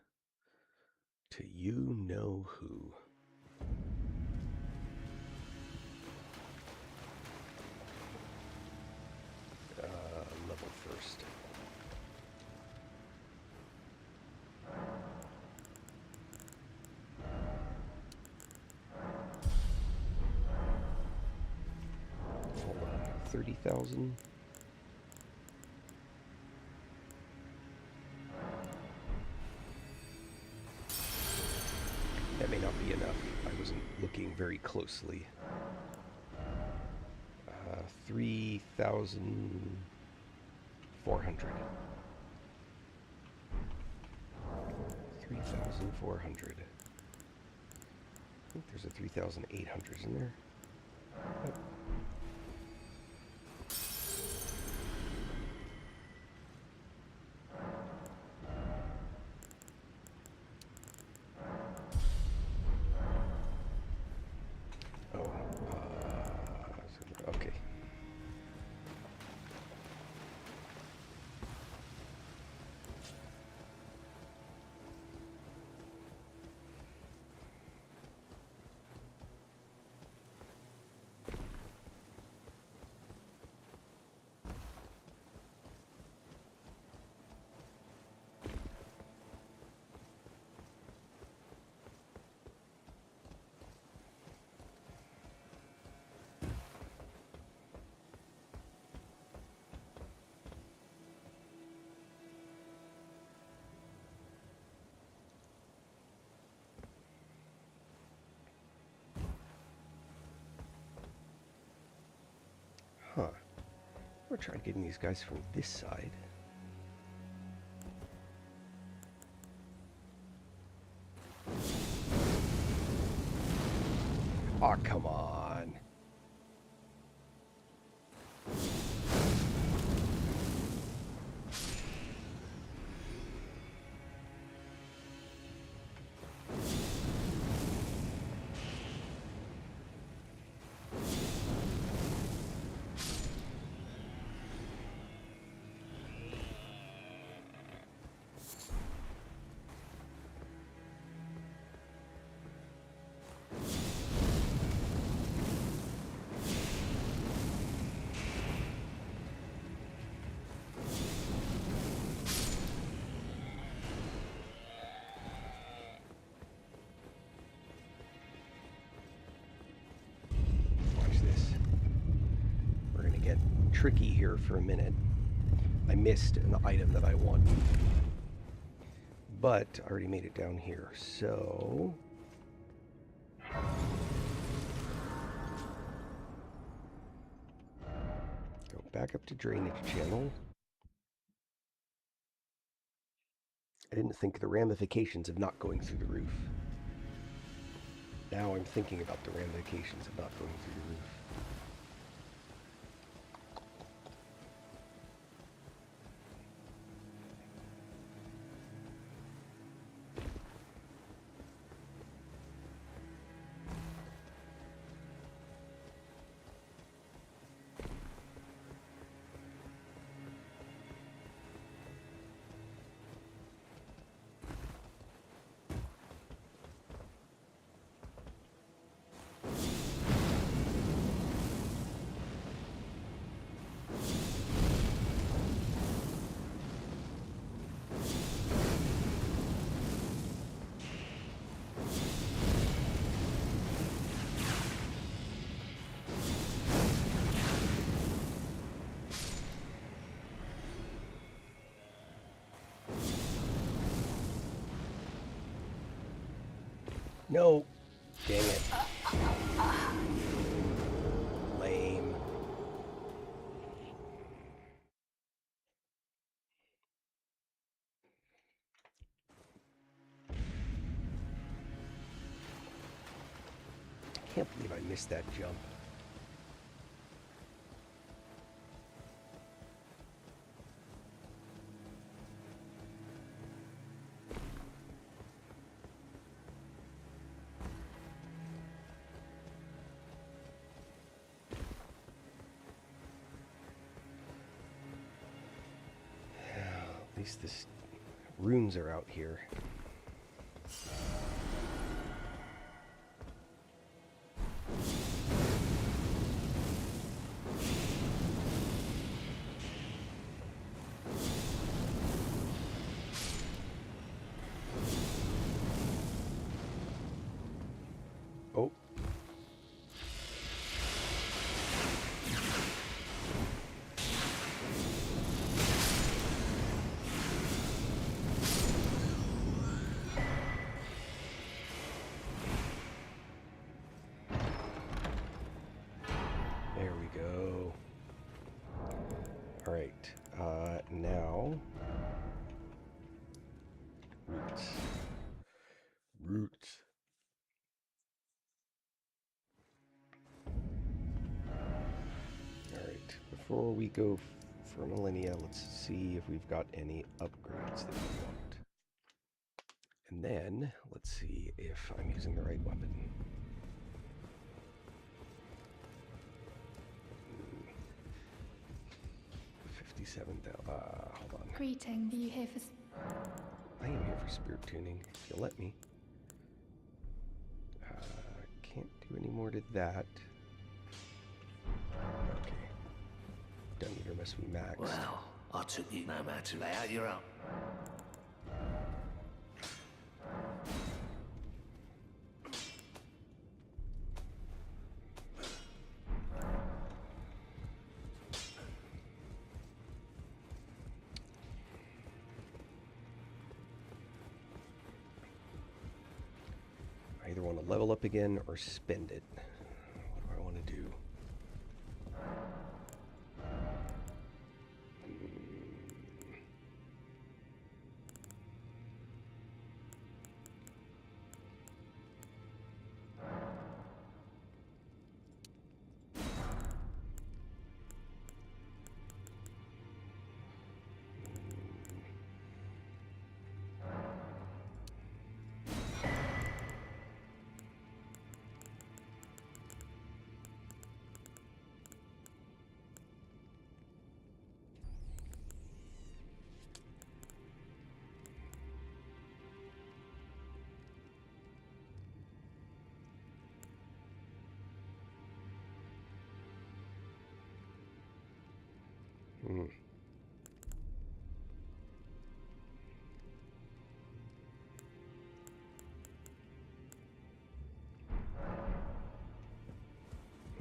to you know who. Level first. Hold on, 30,000. That may not be enough. I wasn't looking very closely. 3,400. 3,400. I think there's a 3,800 in there. Yep. Oh, okay. Huh. We're trying getting these guys from this side. Aw, come on. Watch this. We're gonna get tricky here for a minute. I missed an item that I want, but I already made it down here, so go back up to drainage channel. I didn't think of the ramifications of not going through the roof. Now I'm thinking about the ramifications of not going through the roof. No. Dang it. Lame. I can't believe I missed that jump. At least the runes are out here. Oh. before we go for millennia, let's see if we've got any upgrades that we want. And then, let's see if I'm using the right weapon. 57,000, hold on.
Greeting. Are you here for...
I am here for spirit tuning, if you'll let me. Can't do any more to that. Okay. Don't need to mess with Max.
Well, I took you no matter. Lay out your own.
I either want to level up again or spend it. What do I want to do?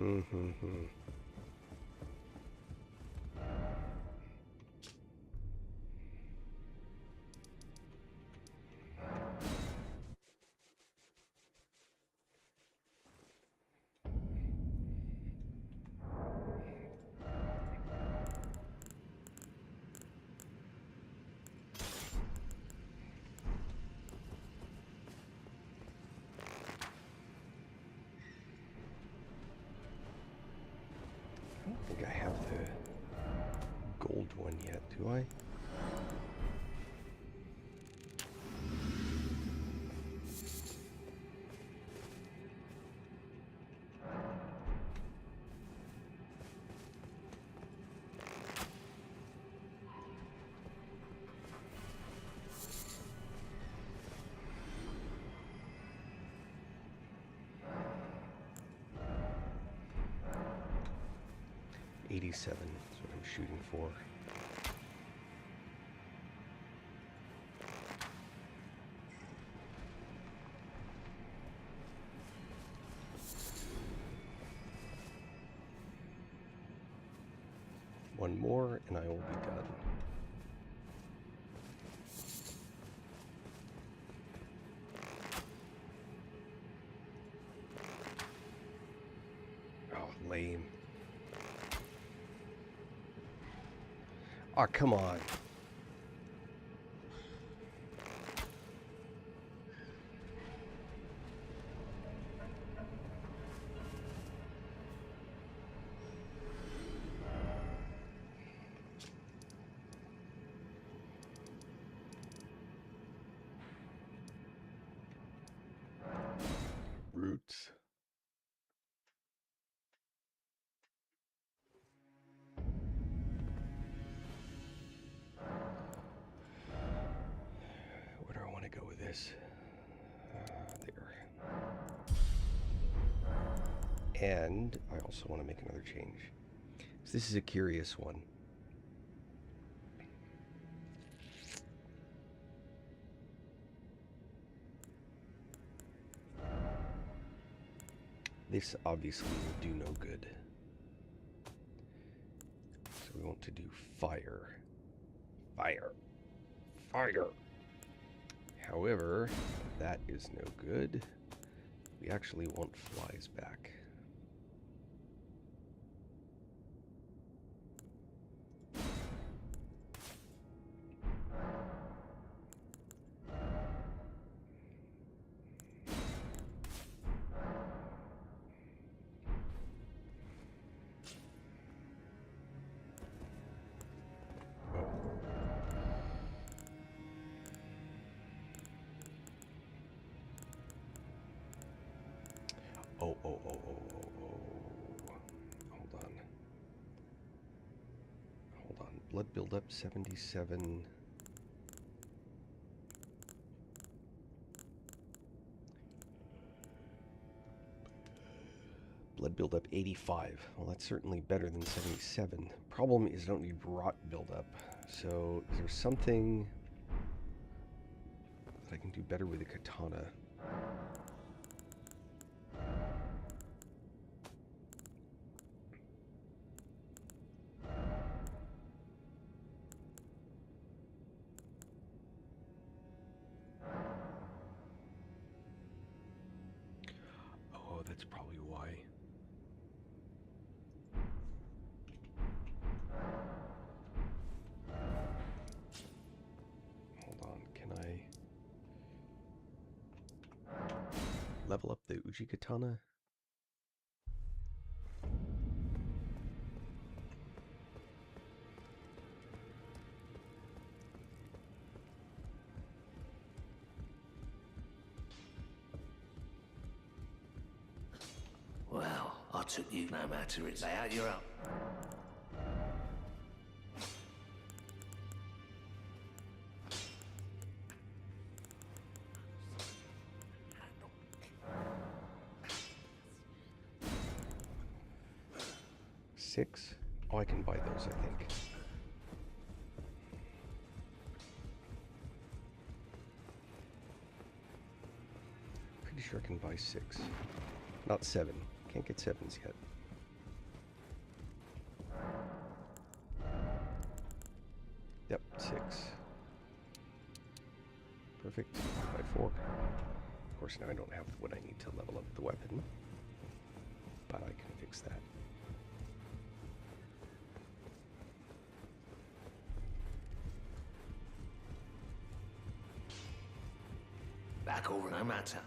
Mm-hmm. 87 is what I'm shooting for. One more and I will be done. Oh, lame. Oh, come on. Roots. Where do I want to go with this? There. And I also want to make another change. So this is a curious one. This obviously will do no good. So we want to do fire. Fire. Fire. However, that is no good. We actually want flies back. Hold on. Hold on. Blood buildup 77. Blood buildup 85. Well, that's certainly better than 77. Problem is I don't need rot buildup. So is there something that I can do better with a katana? Oh, that's probably why. Hold on, can I level up the Uji katana?
Well, I took you no matter it's lay out your own.
Six? Oh, I can buy those, I think. Pretty sure I can buy 6. Not 7. Can't get 7s yet. Yep, 6. Perfect. Buy 4. Of course, now I don't have what I need to level up the weapon, but I can fix that.
Back over no matter.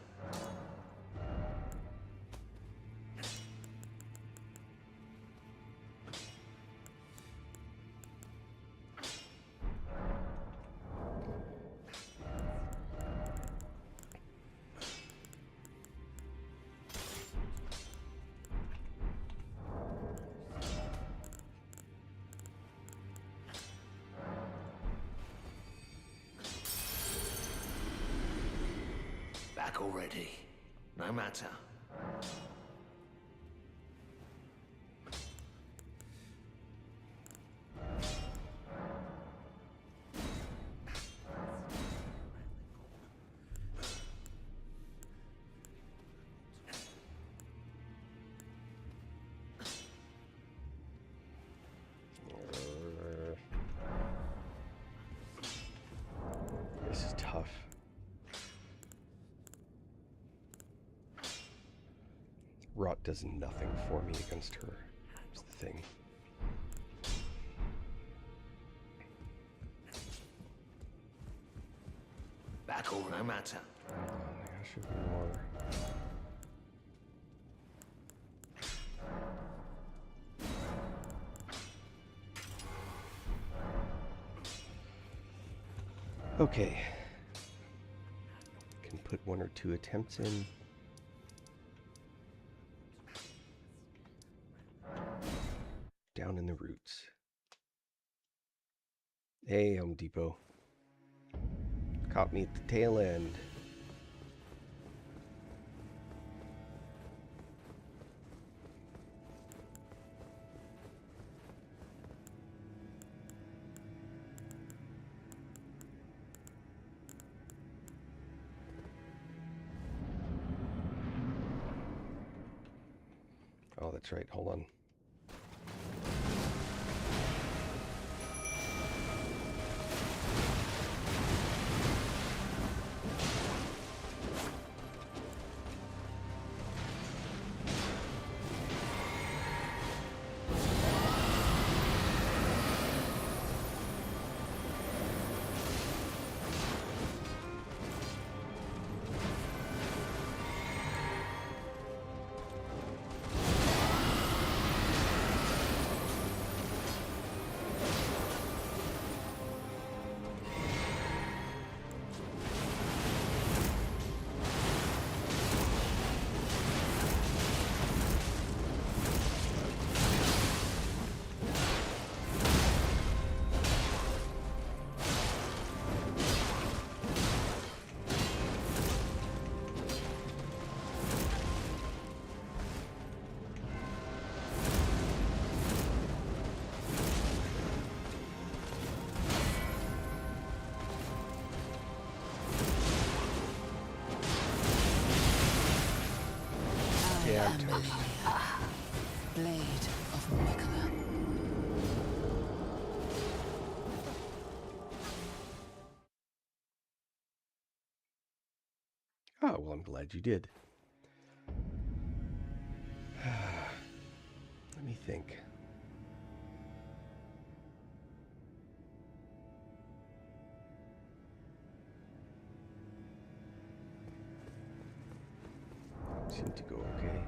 Back already. No matter.
This is tough. Rot does nothing for me against her. That's the thing.
Back over no matter.
There should be more. Okay. Can put 1 or 2 attempts in. Down in the roots. Hey, Home Depot. Caught me at the tail end. Oh, that's right. Hold on.
Amelia, Blade of Mikola.
Oh, well, I'm glad you did. Let me think. Seemed to go okay.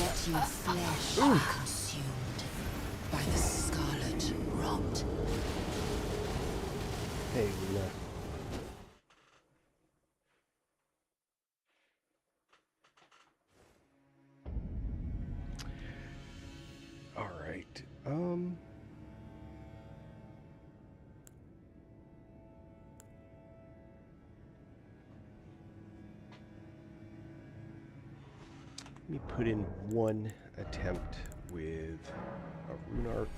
Let your flesh be consumed by the scarlet rot.
Hey, Luna. All right. Let me put in one attempt with a rune arc.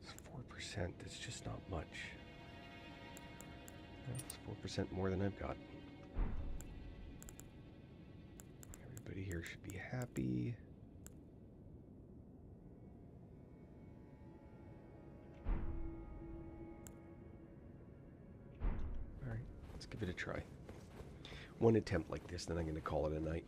It's 4%. That's just not much. That's 4% more than I've got. Everybody here should be happy. All right, let's give it a try. One attempt like this, then I'm going to call it a night.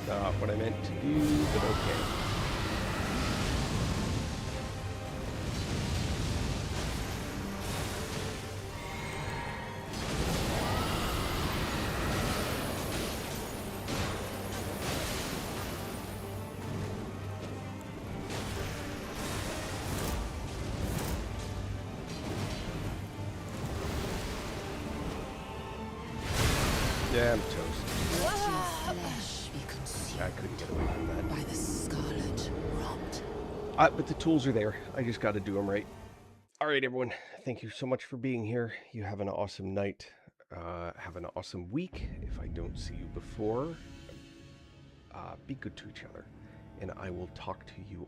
Not what I meant to do, but okay. Yeah, I'm toast.
Flesh be consumed
I couldn't get away from that.
by the scarlet rot.
But the tools are there. I just got to do them right. All right, everyone. Thank you so much for being here. You have an awesome night. Have an awesome week. If I don't see you before, be good to each other. And I will talk to you